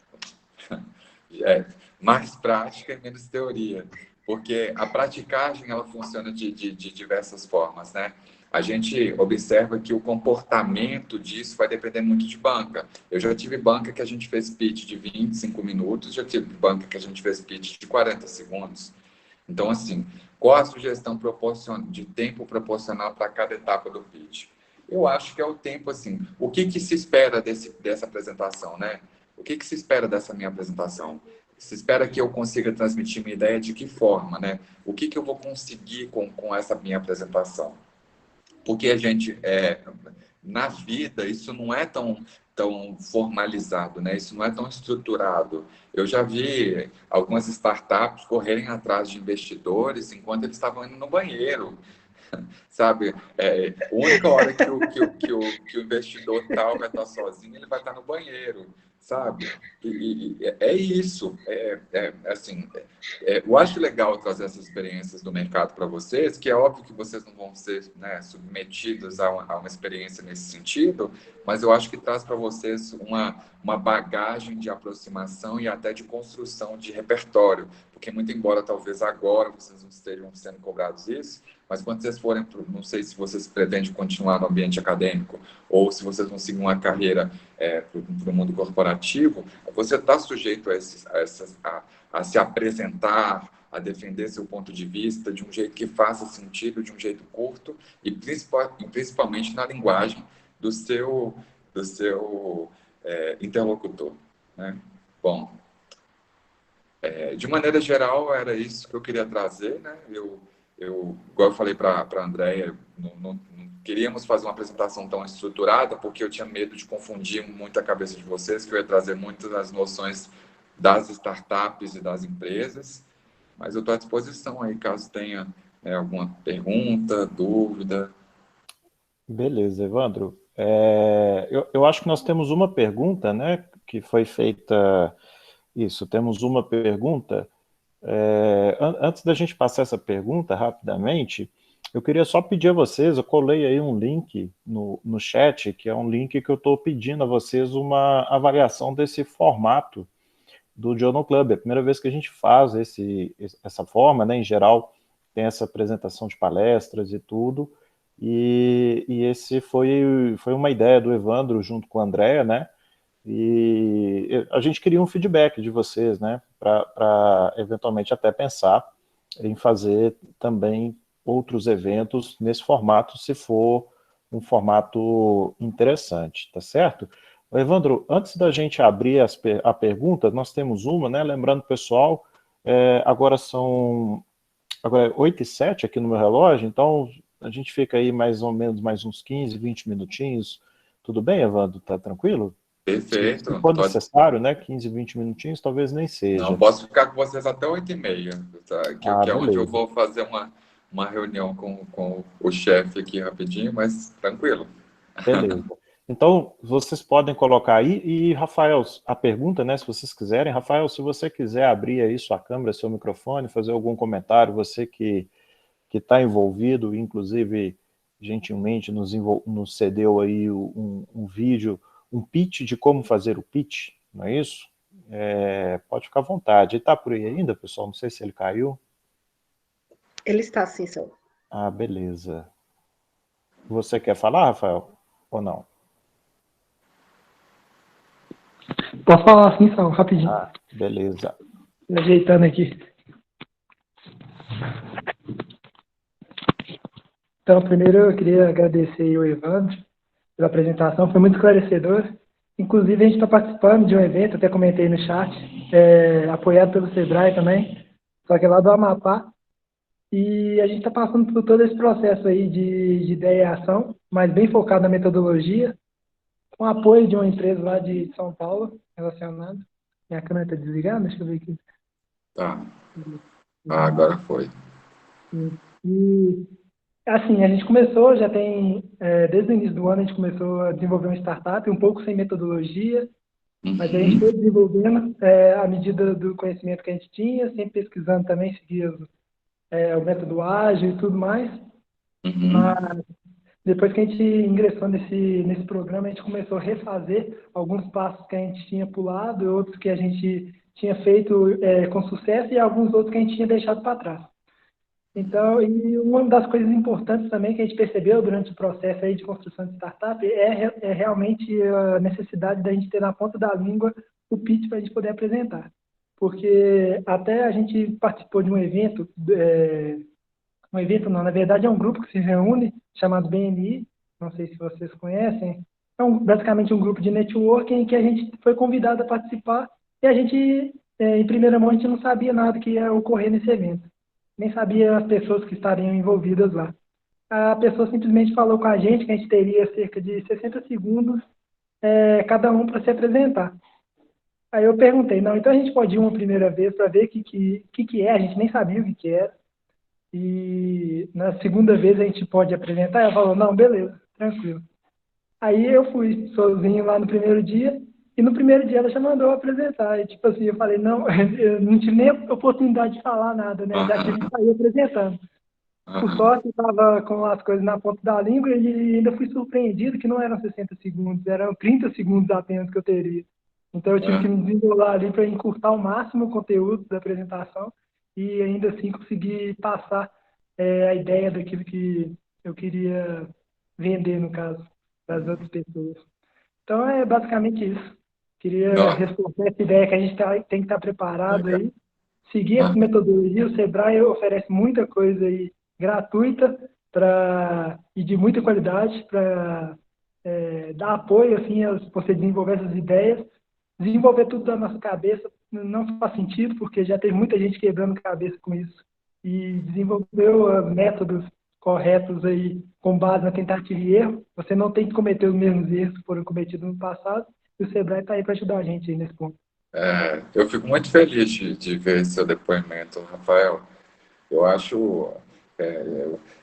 Mais prática e menos teoria, porque a praticagem ela funciona de diversas formas, né? A gente observa que o comportamento disso vai depender muito de banca. Eu já tive banca que a gente fez pitch de 25 minutos, já tive banca que a gente fez pitch de 40 segundos. Então, assim, qual a sugestão de tempo proporcional para cada etapa do pitch? Eu acho que é o tempo, assim, o que se espera dessa apresentação, né? O que se espera dessa minha apresentação? Se espera que eu consiga transmitir minha ideia de que forma, né? O que eu vou conseguir com essa minha apresentação? porque a gente, na vida, isso não é tão formalizado, né? Isso não é tão estruturado. Eu já vi algumas startups correrem atrás de investidores enquanto eles estavam indo no banheiro, sabe? A única hora que o investidor tal vai estar sozinho, ele vai estar no banheiro, sabe? E é isso. Assim, eu acho legal trazer essas experiências do mercado para vocês, que é óbvio que vocês não vão ser, né, submetidos a uma experiência nesse sentido, mas eu acho que traz para vocês uma bagagem de aproximação e até de construção de repertório, porque muito embora talvez agora vocês não estejam sendo cobrados isso, mas quando vocês forem, não sei se vocês pretendem continuar no ambiente acadêmico ou se vocês vão seguir uma carreira para o mundo corporativo, você está sujeito a se apresentar, a defender seu ponto de vista de um jeito que faça sentido, de um jeito curto e principalmente na linguagem do seu interlocutor, né? Bom, de maneira geral, era isso que eu queria trazer, né? Igual eu falei para a Andréia, não queríamos fazer uma apresentação tão estruturada, porque eu tinha medo de confundir muito a cabeça de vocês, que eu ia trazer muitas das noções das startups e das empresas, mas eu estou à disposição aí, caso tenha alguma pergunta, dúvida. Beleza, Evandro. Eu acho que nós temos uma pergunta, né, que foi feita. Isso, temos uma pergunta. Antes da gente passar essa pergunta rapidamente, eu queria só pedir a vocês, eu colei aí um link no chat, que é um link que eu estou pedindo a vocês uma avaliação desse formato do Journal Club. É a primeira vez que a gente faz essa forma, né? Em geral, tem essa apresentação de palestras e tudo, e esse foi uma ideia do Evandro junto com a Andréa, né? E a gente queria um feedback de vocês, né, para eventualmente até pensar em fazer também outros eventos nesse formato, se for um formato interessante, tá certo? Evandro, antes da gente abrir a pergunta, nós temos uma, né, lembrando, pessoal, agora é 8h07 aqui no meu relógio, então a gente fica aí mais ou menos mais uns 15, 20 minutinhos. Tudo bem, Evandro? Tá tranquilo? Perfeito. Se for necessário, né, 15, 20 minutinhos, talvez nem seja. Não, posso ficar com vocês até 8h30, tá? Que é onde eu vou fazer uma reunião com o chefe aqui rapidinho, mas tranquilo. Beleza. Então, vocês podem colocar aí, e Rafael, a pergunta, né, se vocês quiserem, Rafael, se você quiser abrir aí sua câmera, seu microfone, fazer algum comentário, você que está envolvido, inclusive, gentilmente nos cedeu aí um vídeo, um pitch de como fazer o pitch, não é isso? Pode ficar à vontade. Ele está por aí ainda, pessoal? Não sei se ele caiu. Ele está, sim, senhor. Ah, beleza. Você quer falar, Rafael? Ou não? Posso falar assim, Sal, rapidinho. Ah, beleza. Me ajeitando aqui. Então, primeiro eu queria agradecer ao Evandro pela apresentação, foi muito esclarecedor. Inclusive, a gente está participando de um evento, até comentei no chat, apoiado pelo Sebrae também, só que é lá do Amapá. E a gente está passando por todo esse processo aí de ideia e ação, mas bem focado na metodologia, com apoio de uma empresa lá de São Paulo, relacionada. Minha câmera está desligada? Deixa eu ver aqui. Tá. Agora foi. E, assim, a gente começou, já tem, desde o início do ano, a gente começou a desenvolver uma startup, um pouco sem metodologia, mas a gente foi desenvolvendo à medida do conhecimento que a gente tinha, sempre pesquisando também, seguia o método ágil e tudo mais. Mas depois que a gente ingressou nesse programa, a gente começou a refazer alguns passos que a gente tinha pulado, outros que a gente tinha feito com sucesso e alguns outros que a gente tinha deixado para trás. Então, e uma das coisas importantes também que a gente percebeu durante o processo aí de construção de startup é realmente a necessidade da gente ter na ponta da língua o pitch para a gente poder apresentar. Porque até a gente participou de um evento, não, na verdade é um grupo que se reúne, chamado BNI, não sei se vocês conhecem, basicamente um grupo de networking em que a gente foi convidado a participar e a gente, em primeira mão, a gente não sabia nada que ia ocorrer nesse evento, nem sabia as pessoas que estariam envolvidas lá. a pessoa simplesmente falou com a gente que a gente teria cerca de 60 segundos cada um para se apresentar. Aí eu perguntei, não, então a gente pode ir uma primeira vez para ver o que é, a gente nem sabia o que era. E na segunda vez a gente pode apresentar? Ela falou, não, beleza, tranquilo. Aí eu fui sozinho lá no primeiro dia, e no primeiro dia ela já mandou eu apresentar. E tipo assim, eu falei, não, eu não tive nem a oportunidade de falar nada, né? Já tive que sair apresentando. Por sorte, eu estava com as coisas na ponta da língua e ainda fui surpreendido que não eram 60 segundos, eram 30 segundos apenas que eu teria. Então, eu tive que me desenrolar ali para encurtar ao máximo o conteúdo da apresentação e ainda assim conseguir passar a ideia daquilo que eu queria vender, no caso, para as outras pessoas. Então, é basicamente isso. Queria Não, reforçar essa ideia que a gente tem que estar preparado legal. aí, seguir essa metodologia. O Sebrae oferece muita coisa aí gratuita e de muita qualidade para dar apoio assim, a você desenvolver essas ideias. Desenvolver tudo da nossa cabeça não faz sentido, porque já teve muita gente quebrando cabeça com isso e desenvolveu métodos corretos aí com base na tentativa e erro. Você não tem que cometer os mesmos erros que foram cometidos no passado, e o Sebrae está aí para ajudar a gente aí nesse ponto. Eu fico muito feliz de ver seu depoimento, Rafael. Eu acho,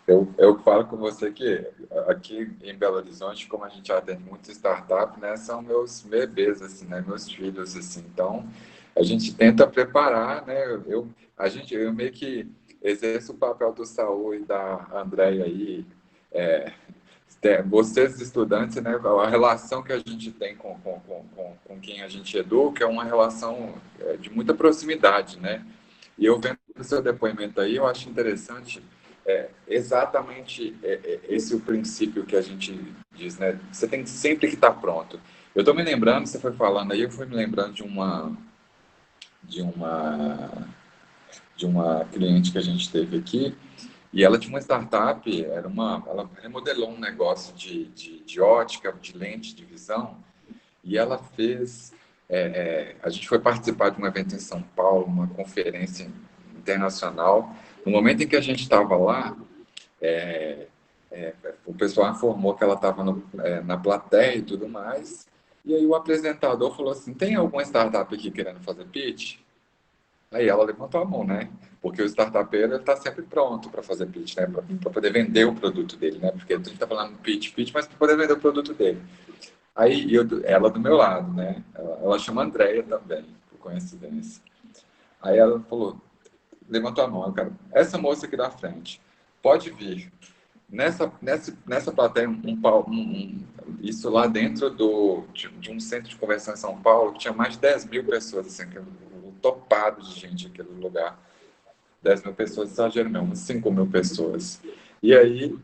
eu falo com você que aqui em Belo Horizonte, como a gente atende muita startup, né, são meus bebês, assim, né, meus filhos, assim. Então, a gente tenta preparar, né, eu meio que exerço o papel do Saul e da Andréia aí, vocês estudantes, né, a relação que a gente tem com quem a gente educa é uma relação de muita proximidade, né? E eu vendo o seu depoimento aí, eu acho interessante exatamente esse o princípio que a gente diz, né? Você tem sempre que estar pronto. Eu estou me lembrando, você foi falando aí, eu fui me lembrando de uma de uma cliente que a gente teve aqui, e ela tinha uma startup, ela remodelou um negócio de ótica, de lente de visão, e ela fez. A gente foi participar de um evento em São Paulo, uma conferência internacional. No momento em que a gente estava lá, o pessoal informou que ela estava na plateia e tudo mais. E aí o apresentador falou assim: tem alguma startup aqui querendo fazer pitch? Aí ela levantou a mão, né? Porque o startupeiro está sempre pronto para fazer pitch, né? Para poder vender o produto dele, né? Porque a gente está falando pitch, mas para poder vender o produto dele. Aí ela do meu lado, né? Ela chama Andréia também, por coincidência. Aí ela falou, levantou a mão, cara, essa moça aqui da frente, pode vir. Nessa plateia, isso lá dentro de um centro de convenção em São Paulo, que tinha mais de 10 mil pessoas, assim, topado de gente aquele lugar. 10 mil pessoas, exagero mesmo, 5 mil pessoas. E aí,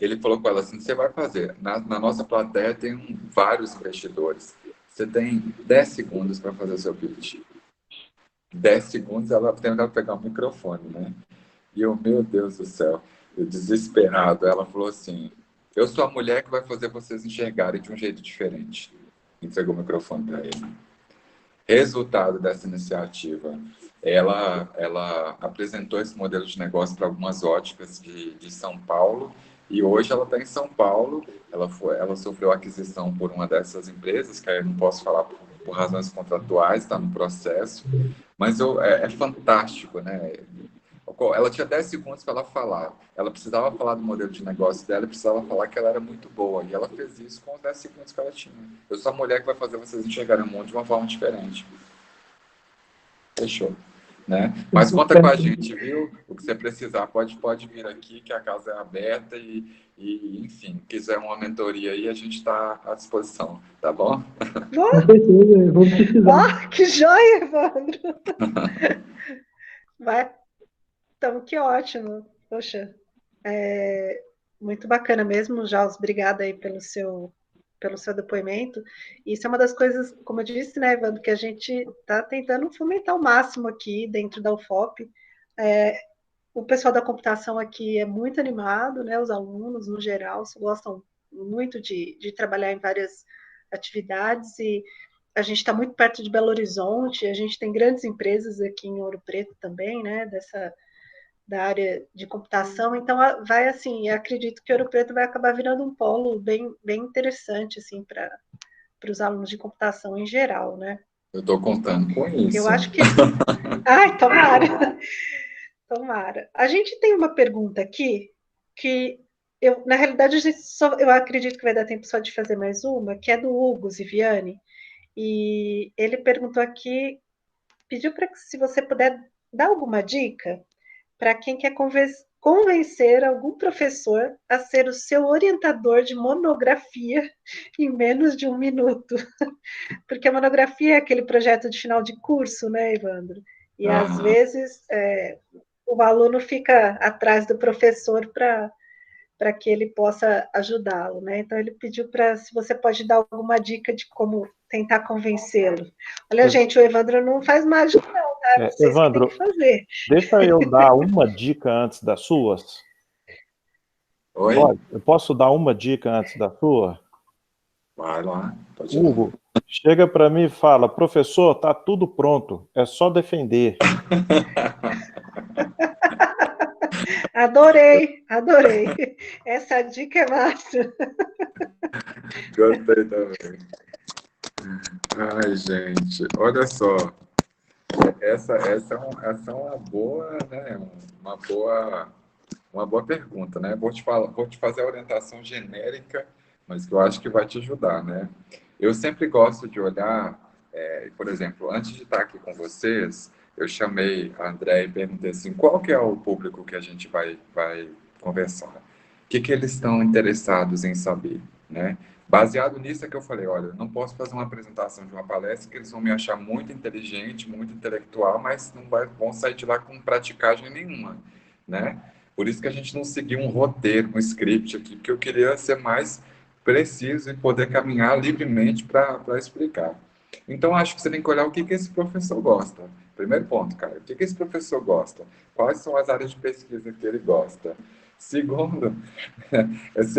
ele falou com ela assim, você vai fazer, na nossa plateia tem vários investidores, você tem 10 segundos para fazer o seu pitch. 10 segundos, ela tenta pegar o microfone, né? E eu, meu Deus do céu, eu desesperado, ela falou assim, eu sou a mulher que vai fazer vocês enxergarem de um jeito diferente. Entregou o microfone para ele. Resultado dessa iniciativa, ela apresentou esse modelo de negócio para algumas óticas de São Paulo, e hoje ela está em São Paulo. Ela sofreu aquisição por uma dessas empresas, que eu não posso falar por razões contratuais, está no processo, mas é fantástico, né? Ela tinha 10 segundos para ela falar. Ela precisava falar do modelo de negócio dela e precisava falar que ela era muito boa. E ela fez isso com os 10 segundos que ela tinha. Eu sou a mulher que vai fazer vocês enxergarem o mundo de uma forma diferente. Fechou. Né? Mas conta com a gente, viu? O que você precisar, pode vir aqui, que a casa é aberta e enfim, quiser uma mentoria aí, a gente está à disposição, tá bom? Com certeza, vamos precisar. Que joia, Evandro! Então, que ótimo. Poxa, muito bacana mesmo, Jaus. Obrigada aí pelo seu depoimento. Isso é uma das coisas, como eu disse, né, Evandro, que a gente está tentando fomentar ao máximo aqui dentro da UFOP. O pessoal da computação aqui é muito animado, né? Os alunos, no geral, gostam muito de trabalhar em várias atividades, e a gente está muito perto de Belo Horizonte, a gente tem grandes empresas aqui em Ouro Preto também, né? da área de computação, então vai assim, eu acredito que Ouro Preto vai acabar virando um polo bem interessante assim para os alunos de computação em geral, né? Eu estou contando com isso. Eu acho que... Ai, tomara! Tomara. A gente tem uma pergunta aqui que na realidade, eu acredito que vai dar tempo só de fazer mais uma, que é do Hugo Ziviani, e ele perguntou aqui, pediu para que se você puder dar alguma dica para quem quer convencer algum professor a ser o seu orientador de monografia em menos de 1 minuto. Porque a monografia é aquele projeto de final de curso, né, Evandro? E às vezes o aluno fica atrás do professor para que ele possa ajudá-lo, né? Então ele pediu para se você pode dar alguma dica de como tentar convencê-lo. Olha, gente, o Evandro não faz mágica, não, tá? Vocês Evandro, têm que fazer. Deixa eu dar uma dica antes das suas. Oi? Pode? Eu posso dar uma dica antes da sua? Vai lá, pode ir. Hugo, chega para mim e fala, professor, tá tudo pronto, é só defender. Adorei. Essa dica é massa. Gostei também. Ai, gente, olha só. Essa é uma boa, né? Uma boa pergunta, né? Vou te fazer a orientação genérica, mas que eu acho que vai te ajudar, né? Eu sempre gosto de olhar, por exemplo, antes de estar aqui com vocês, eu chamei a André e perguntei assim, qual que é o público que a gente vai conversar? O que eles estão interessados em saber, né? Baseado nisso é que eu falei, olha, não posso fazer uma apresentação de uma palestra que eles vão me achar muito inteligente, muito intelectual, mas não vão sair de lá com praticagem nenhuma, né? Por isso que a gente não seguiu um roteiro, um script aqui, porque eu queria ser mais preciso e poder caminhar livremente para explicar. Então, acho que você tem que olhar o que esse professor gosta. Primeiro ponto, cara, o que esse professor gosta? Quais são as áreas de pesquisa que ele gosta? Segundo,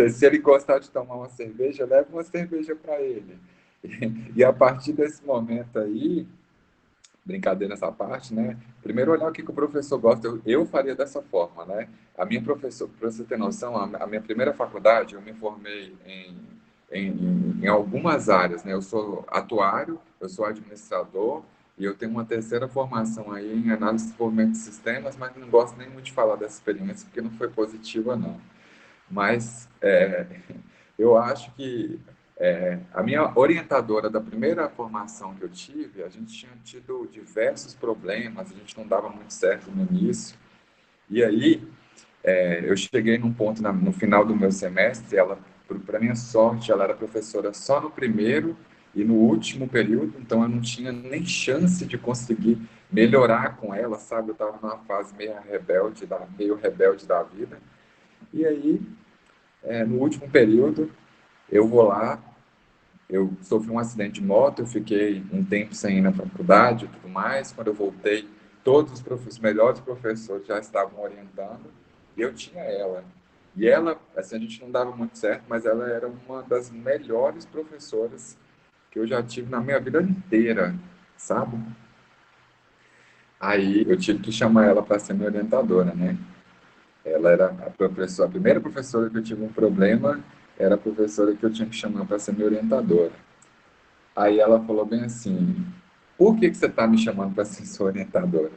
se ele gostar de tomar uma cerveja, leve uma cerveja para ele. E a partir desse momento aí, brincadeira nessa parte, né? Primeiro olhar o que o professor gosta. Eu faria dessa forma, né? A minha professora, para você ter noção, a minha primeira faculdade, eu me formei em algumas áreas, né? Eu sou atuário, eu sou administrador e eu tenho uma terceira formação aí em análise de desenvolvimento de sistemas, mas não gosto nem muito de falar dessa experiência porque não foi positiva, não. Mas eu acho que a minha orientadora da primeira formação que eu tive, a gente tinha tido diversos problemas, a gente não dava muito certo no início. E aí, eu cheguei num ponto no final do meu semestre, ela, para minha sorte, ela era professora só no primeiro e no último período, então eu não tinha nem chance de conseguir melhorar com ela, sabe? Eu estava numa fase meio rebelde da vida. E aí, no último período, eu vou lá, eu sofri um acidente de moto, eu fiquei um tempo sem ir na faculdade e tudo mais. Quando eu voltei, todos os melhores professores já estavam orientando e eu tinha ela. E ela, assim, a gente não dava muito certo, mas ela era uma das melhores professoras que eu já tive na minha vida inteira, sabe? Aí eu tive que chamar ela para ser minha orientadora, né? Ela era a primeira professora que eu tive um problema, era a professora que eu tinha que chamar para ser minha orientadora. Aí ela falou bem assim, por que você está me chamando para ser sua orientadora?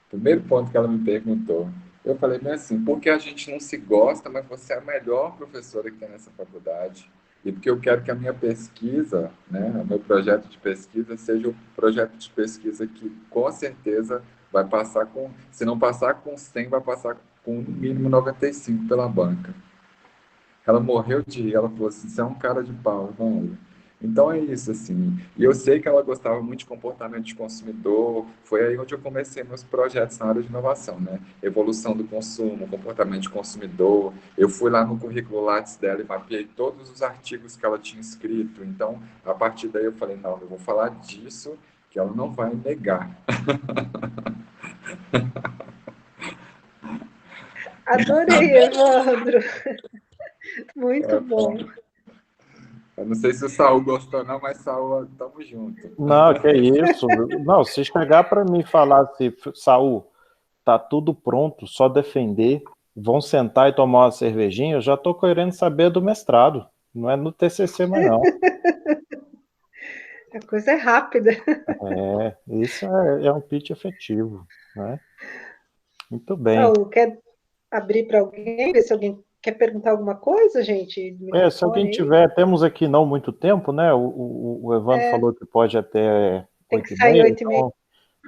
Primeiro ponto que ela me perguntou. Eu falei bem assim, porque a gente não se gosta, mas você é a melhor professora que tem nessa faculdade. E porque eu quero que a minha pesquisa, né, o meu projeto de pesquisa, seja o projeto de pesquisa que, com certeza, vai passar com... Se não passar com 100, vai passar com, no mínimo, 95 pela banca. Ela morreu de rir, ela falou assim, você é um cara de pau, não. Então é isso, assim. E eu sei que ela gostava muito de comportamento de consumidor. Foi aí onde eu comecei meus projetos na área de inovação, né? Evolução do consumo, comportamento de consumidor. Eu fui lá no currículo Lattes dela e mapeei todos os artigos que ela tinha escrito. Então, a partir daí eu falei, não, eu vou falar disso que ela não vai negar. Adorei, Evandro. Muito bom. Eu não sei se o Saul gostou não, mas Saul, tamo junto. Não, que é isso. Não, se chegar para mim e falar assim, Saul, tá tudo pronto, só defender, vão sentar e tomar uma cervejinha, eu já estou querendo saber do mestrado, não é no TCC mais não. A coisa é rápida. Isso é um pitch efetivo, né? Muito bem. Raul, quer abrir para alguém, ver se alguém quer perguntar alguma coisa, gente? Se alguém tiver, temos aqui não muito tempo, né? O Evandro falou que pode até tem que sair 8h30, 8h30. então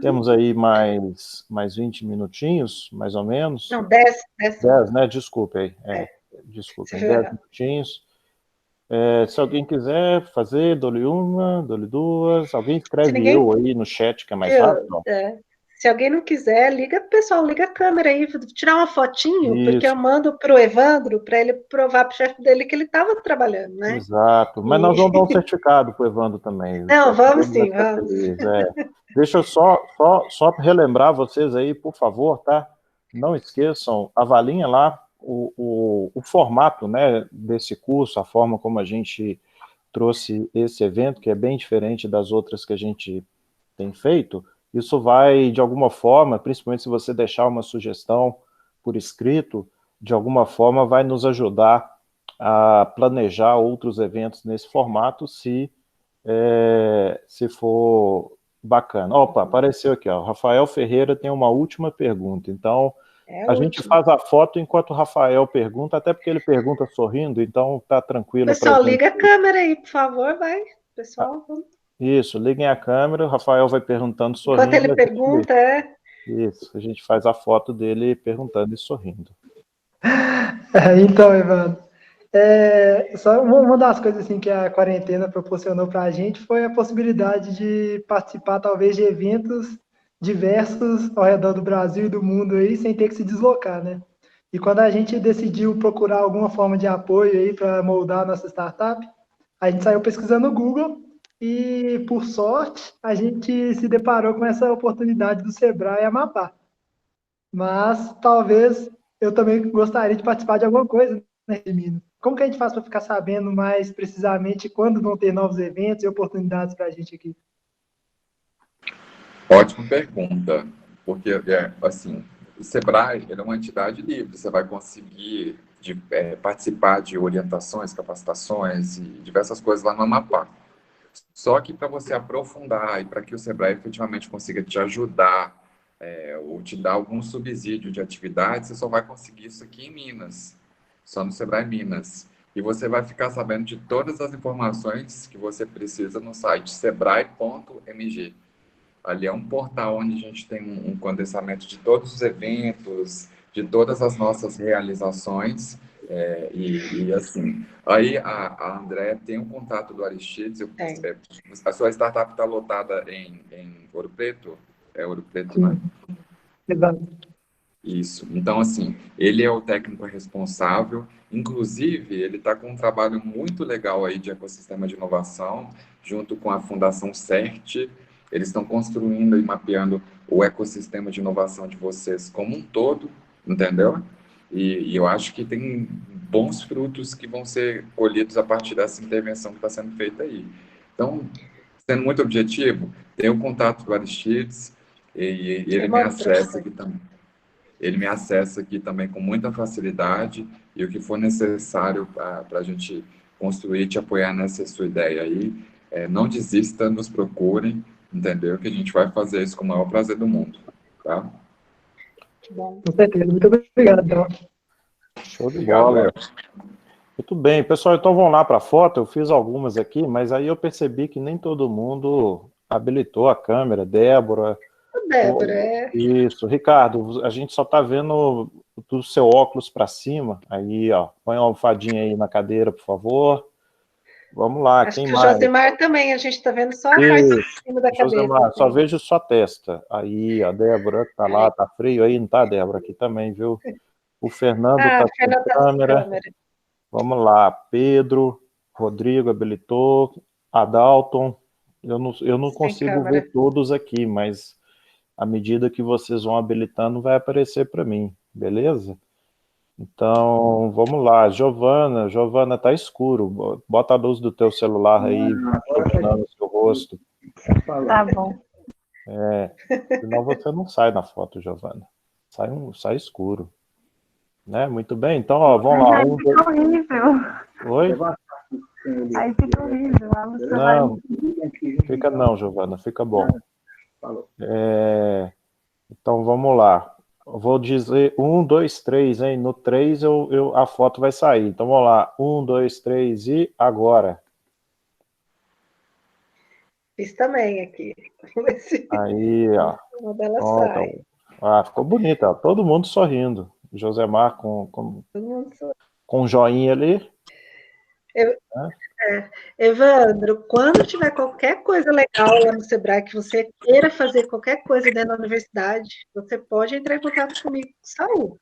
temos aí mais 20 minutinhos, mais ou menos. Não, 10. 10, né? Desculpe aí. Desculpe, 10 minutinhos. Se alguém quiser fazer, dou-lhe uma, dou-lhe duas. Alguém escreve eu aí no chat, que é mais rápido. Se alguém não quiser, pessoal, liga a câmera aí, tirar uma fotinho, Isso. porque eu mando para o Evandro, para ele provar para o chefe dele que ele estava trabalhando, né? Exato, mas nós vamos dar um certificado para o Evandro também. Não, vamos sim, vamos. Deixa eu só relembrar vocês aí, por favor, tá? Não esqueçam, avaliem lá o formato, né, desse curso, a forma como a gente trouxe esse evento, que é bem diferente das outras que a gente tem feito. Isso vai, de alguma forma, principalmente se você deixar uma sugestão por escrito, de alguma forma vai nos ajudar a planejar outros eventos nesse formato, se for bacana. Opa, apareceu aqui, ó. Rafael Ferreira tem uma última pergunta, então a gente faz a foto enquanto o Rafael pergunta, até porque ele pergunta sorrindo, então tá tranquilo. Pessoal, liga a câmera aí, por favor, vai. Pessoal, vamos. Isso, liguem a câmera, o Rafael vai perguntando sorrindo. Enquanto ele pergunta, Isso, a gente faz a foto dele perguntando e sorrindo. Então, Evandro, só uma das coisas assim, que a quarentena proporcionou para a gente foi a possibilidade de participar, talvez, de eventos diversos ao redor do Brasil e do mundo aí, sem ter que se deslocar, né? E quando a gente decidiu procurar alguma forma de apoio aí para moldar a nossa startup, a gente saiu pesquisando no Google e, por sorte, a gente se deparou com essa oportunidade do Sebrae Amapá. Mas talvez eu também gostaria de participar de alguma coisa, né, Minas? Como que a gente faz para ficar sabendo mais precisamente quando vão ter novos eventos e oportunidades para a gente aqui? Ótima pergunta, porque, assim, o Sebrae ele é uma entidade livre, você vai conseguir participar de orientações, capacitações e diversas coisas lá no Amapá. Só que para você aprofundar e para que o Sebrae efetivamente consiga te ajudar ou te dar algum subsídio de atividade, você só vai conseguir isso aqui em Minas, só no Sebrae Minas. E você vai ficar sabendo de todas as informações que você precisa no site sebrae.mg. Ali é um portal onde a gente tem um condensamento de todos os eventos, de todas as nossas realizações, e assim. Aí a Andréa tem um contato do Aristides. A sua startup está lotada em Ouro Preto? É Ouro Preto, né? Exato. Isso. Então, assim, ele é o técnico responsável. Inclusive, ele está com um trabalho muito legal aí de ecossistema de inovação, junto com a Fundação CERT. Eles estão construindo e mapeando o ecossistema de inovação de vocês como um todo, entendeu? E eu acho que tem bons frutos que vão ser colhidos a partir dessa intervenção que está sendo feita aí. Então, sendo muito objetivo, tem o contato do Aristides e ele me acessa aqui também. Ele me acessa aqui também com muita facilidade, e o que for necessário para a gente construir e te apoiar nessa sua ideia aí, não desista, nos procurem, entendeu? Que a gente vai fazer isso com o maior prazer do mundo, tá? Bom. Com certeza, muito obrigado. Então. Show de bola. Muito bem, pessoal, então vamos lá para a foto. Eu fiz algumas aqui, mas aí eu percebi que nem todo mundo habilitou a câmera. Débora... Isso, Ricardo, a gente só está vendo do seu óculos para cima, aí, ó, põe uma almofadinha aí na cadeira, por favor. Vamos lá, Acho quem que mais? O Josimar também, a gente está vendo só a parte de cima da Josimar, cabeça. Só vejo sua testa. Aí, a Débora tá lá, tá frio aí, não tá, Débora? Aqui também, viu? O Fernando tá sem câmera. Vamos lá, Pedro, Rodrigo habilitou, Adalton, eu não consigo ver todos aqui, mas à medida que vocês vão habilitando, vai aparecer para mim, beleza? Então, vamos lá. Giovana, tá escuro. Bota a luz do teu celular aí, iluminando o seu rosto. Tá bom. Senão você não sai na foto, Giovana. sai escuro. Né? Muito bem, então, ó, vamos lá. Aí fica horrível. Oi? Aí fica horrível. Não, fica não, Giovana, fica bom. Então, vamos lá. Eu vou dizer 1, 2, 3, hein? No 3 a foto vai sair. Então, vamos lá. 1, 2, 3 e agora. Fiz também aqui. Aí, ó. Uma delas Ó, sai. então, ficou bonita, ó. Todo mundo sorrindo. Josemar com um joinha ali. Evandro, quando tiver qualquer coisa legal lá no Sebrae, que você queira fazer qualquer coisa dentro da universidade, você pode entrar em contato comigo, Saul.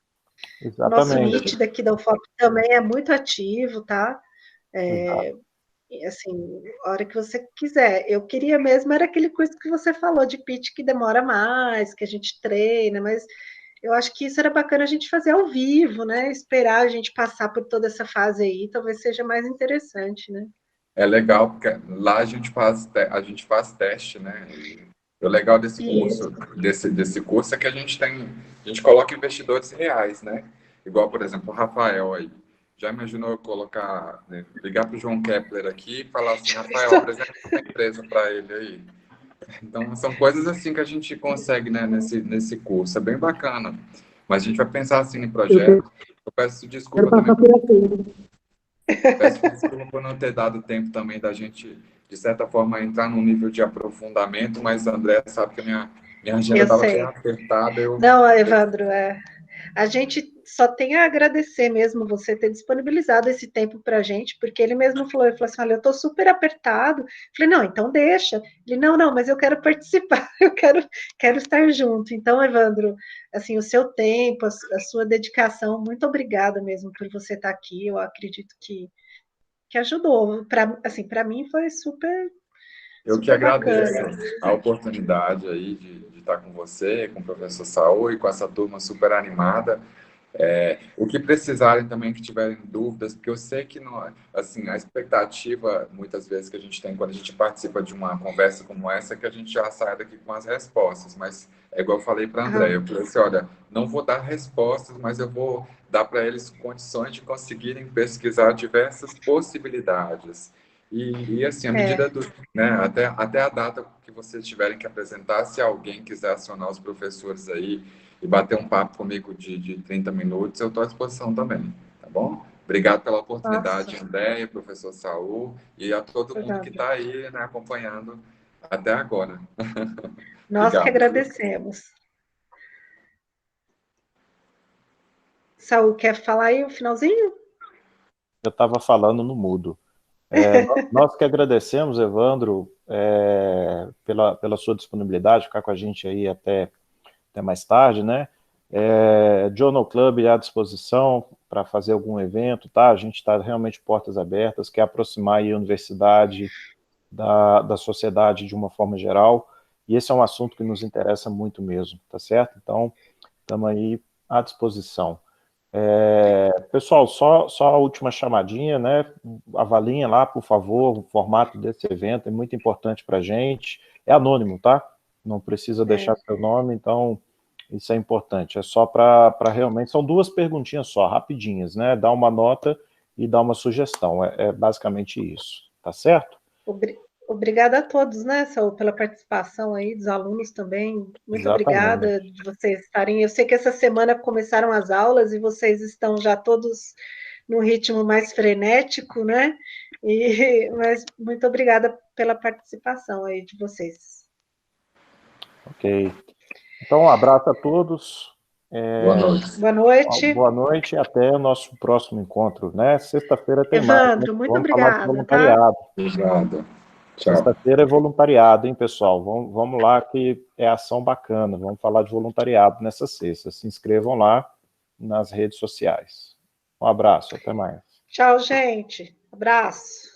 Nosso Exatamente. NIT daqui da UFOP também é muito ativo, tá? Assim, a hora que você quiser. Eu queria mesmo, era aquele curso que você falou de pitch que demora mais, que a gente treina, mas eu acho que isso era bacana a gente fazer ao vivo, né? Esperar a gente passar por toda essa fase aí, talvez seja mais interessante, né? É legal, porque lá a gente faz teste, né? E o legal desse curso, desse curso é que a gente coloca investidores reais, né? Igual, por exemplo, o Rafael aí. Já imaginou eu colocar, né, ligar para o João Kepler aqui e falar assim, Rafael, apresenta uma empresa para ele aí. Então, são coisas assim que a gente consegue, né, nesse curso. É bem bacana. Mas a gente vai pensar assim em projeto. Eu peço desculpa também. Peço desculpa por não ter dado tempo também da gente, de certa forma, entrar num nível de aprofundamento, mas a André sabe que a minha agenda estava bem apertada. Não, Evandro, a gente só tem a agradecer mesmo você ter disponibilizado esse tempo para a gente, porque ele mesmo falou assim, olha, eu estou super apertado. Eu falei, não, então deixa. Ele, não, mas eu quero participar, eu quero estar junto. Então, Evandro, assim, o seu tempo, a sua dedicação, muito obrigada mesmo por você estar aqui. Eu acredito que ajudou. Para mim foi super. Eu que agradeço a oportunidade aí de estar com você, com o professor Saul e com essa turma super animada. O que precisarem também, que tiverem dúvidas, porque eu sei que não, assim, a expectativa, muitas vezes, que a gente tem quando a gente participa de uma conversa como essa, é que a gente já saia daqui com as respostas, mas é igual eu falei para a André, eu falei assim, olha, não vou dar respostas, mas eu vou dar para eles condições de conseguirem pesquisar diversas possibilidades. E assim, à medida do, né, até a data que vocês tiverem que apresentar, se alguém quiser acionar os professores aí, e bater um papo comigo de 30 minutos, eu estou à disposição também, tá bom? Obrigado pela oportunidade, André, professor Saul, e a todo mundo que está aí, né, acompanhando até agora. Nós que agradecemos. Saul, quer falar aí o finalzinho? Eu estava falando no mudo. Nós que agradecemos, Evandro, pela sua disponibilidade, ficar com a gente aí até mais tarde, né? Journal Club à disposição para fazer algum evento, tá? A gente está realmente portas abertas, quer aproximar aí a universidade da sociedade de uma forma geral, e esse é um assunto que nos interessa muito mesmo, tá certo? Então, estamos aí à disposição. Pessoal, só a última chamadinha, né? Avaliem lá, por favor, o formato desse evento, é muito importante para a gente. É anônimo, tá? Não precisa deixar seu nome, então isso é importante. É só para realmente, são 2 perguntinhas só, rapidinhas, né? Dá uma nota e dá uma sugestão, é basicamente isso, tá certo? Obrigada a todos, né, Saul, pela participação aí, dos alunos também. Muito obrigada de vocês estarem. Eu sei que essa semana começaram as aulas e vocês estão já todos num ritmo mais frenético, né? Mas muito obrigada pela participação aí de vocês. Ok. Então, um abraço a todos. Boa noite. Boa noite. Boa noite e até o nosso próximo encontro, né? Sexta-feira tem Evandro, mais. muito obrigada, tá? Obrigado. Tchau. Sexta-feira é voluntariado, hein, pessoal? Vamos lá, que é ação bacana. Vamos falar de voluntariado nessa sexta. Se inscrevam lá nas redes sociais. Um abraço, até mais. Tchau, gente. Abraço.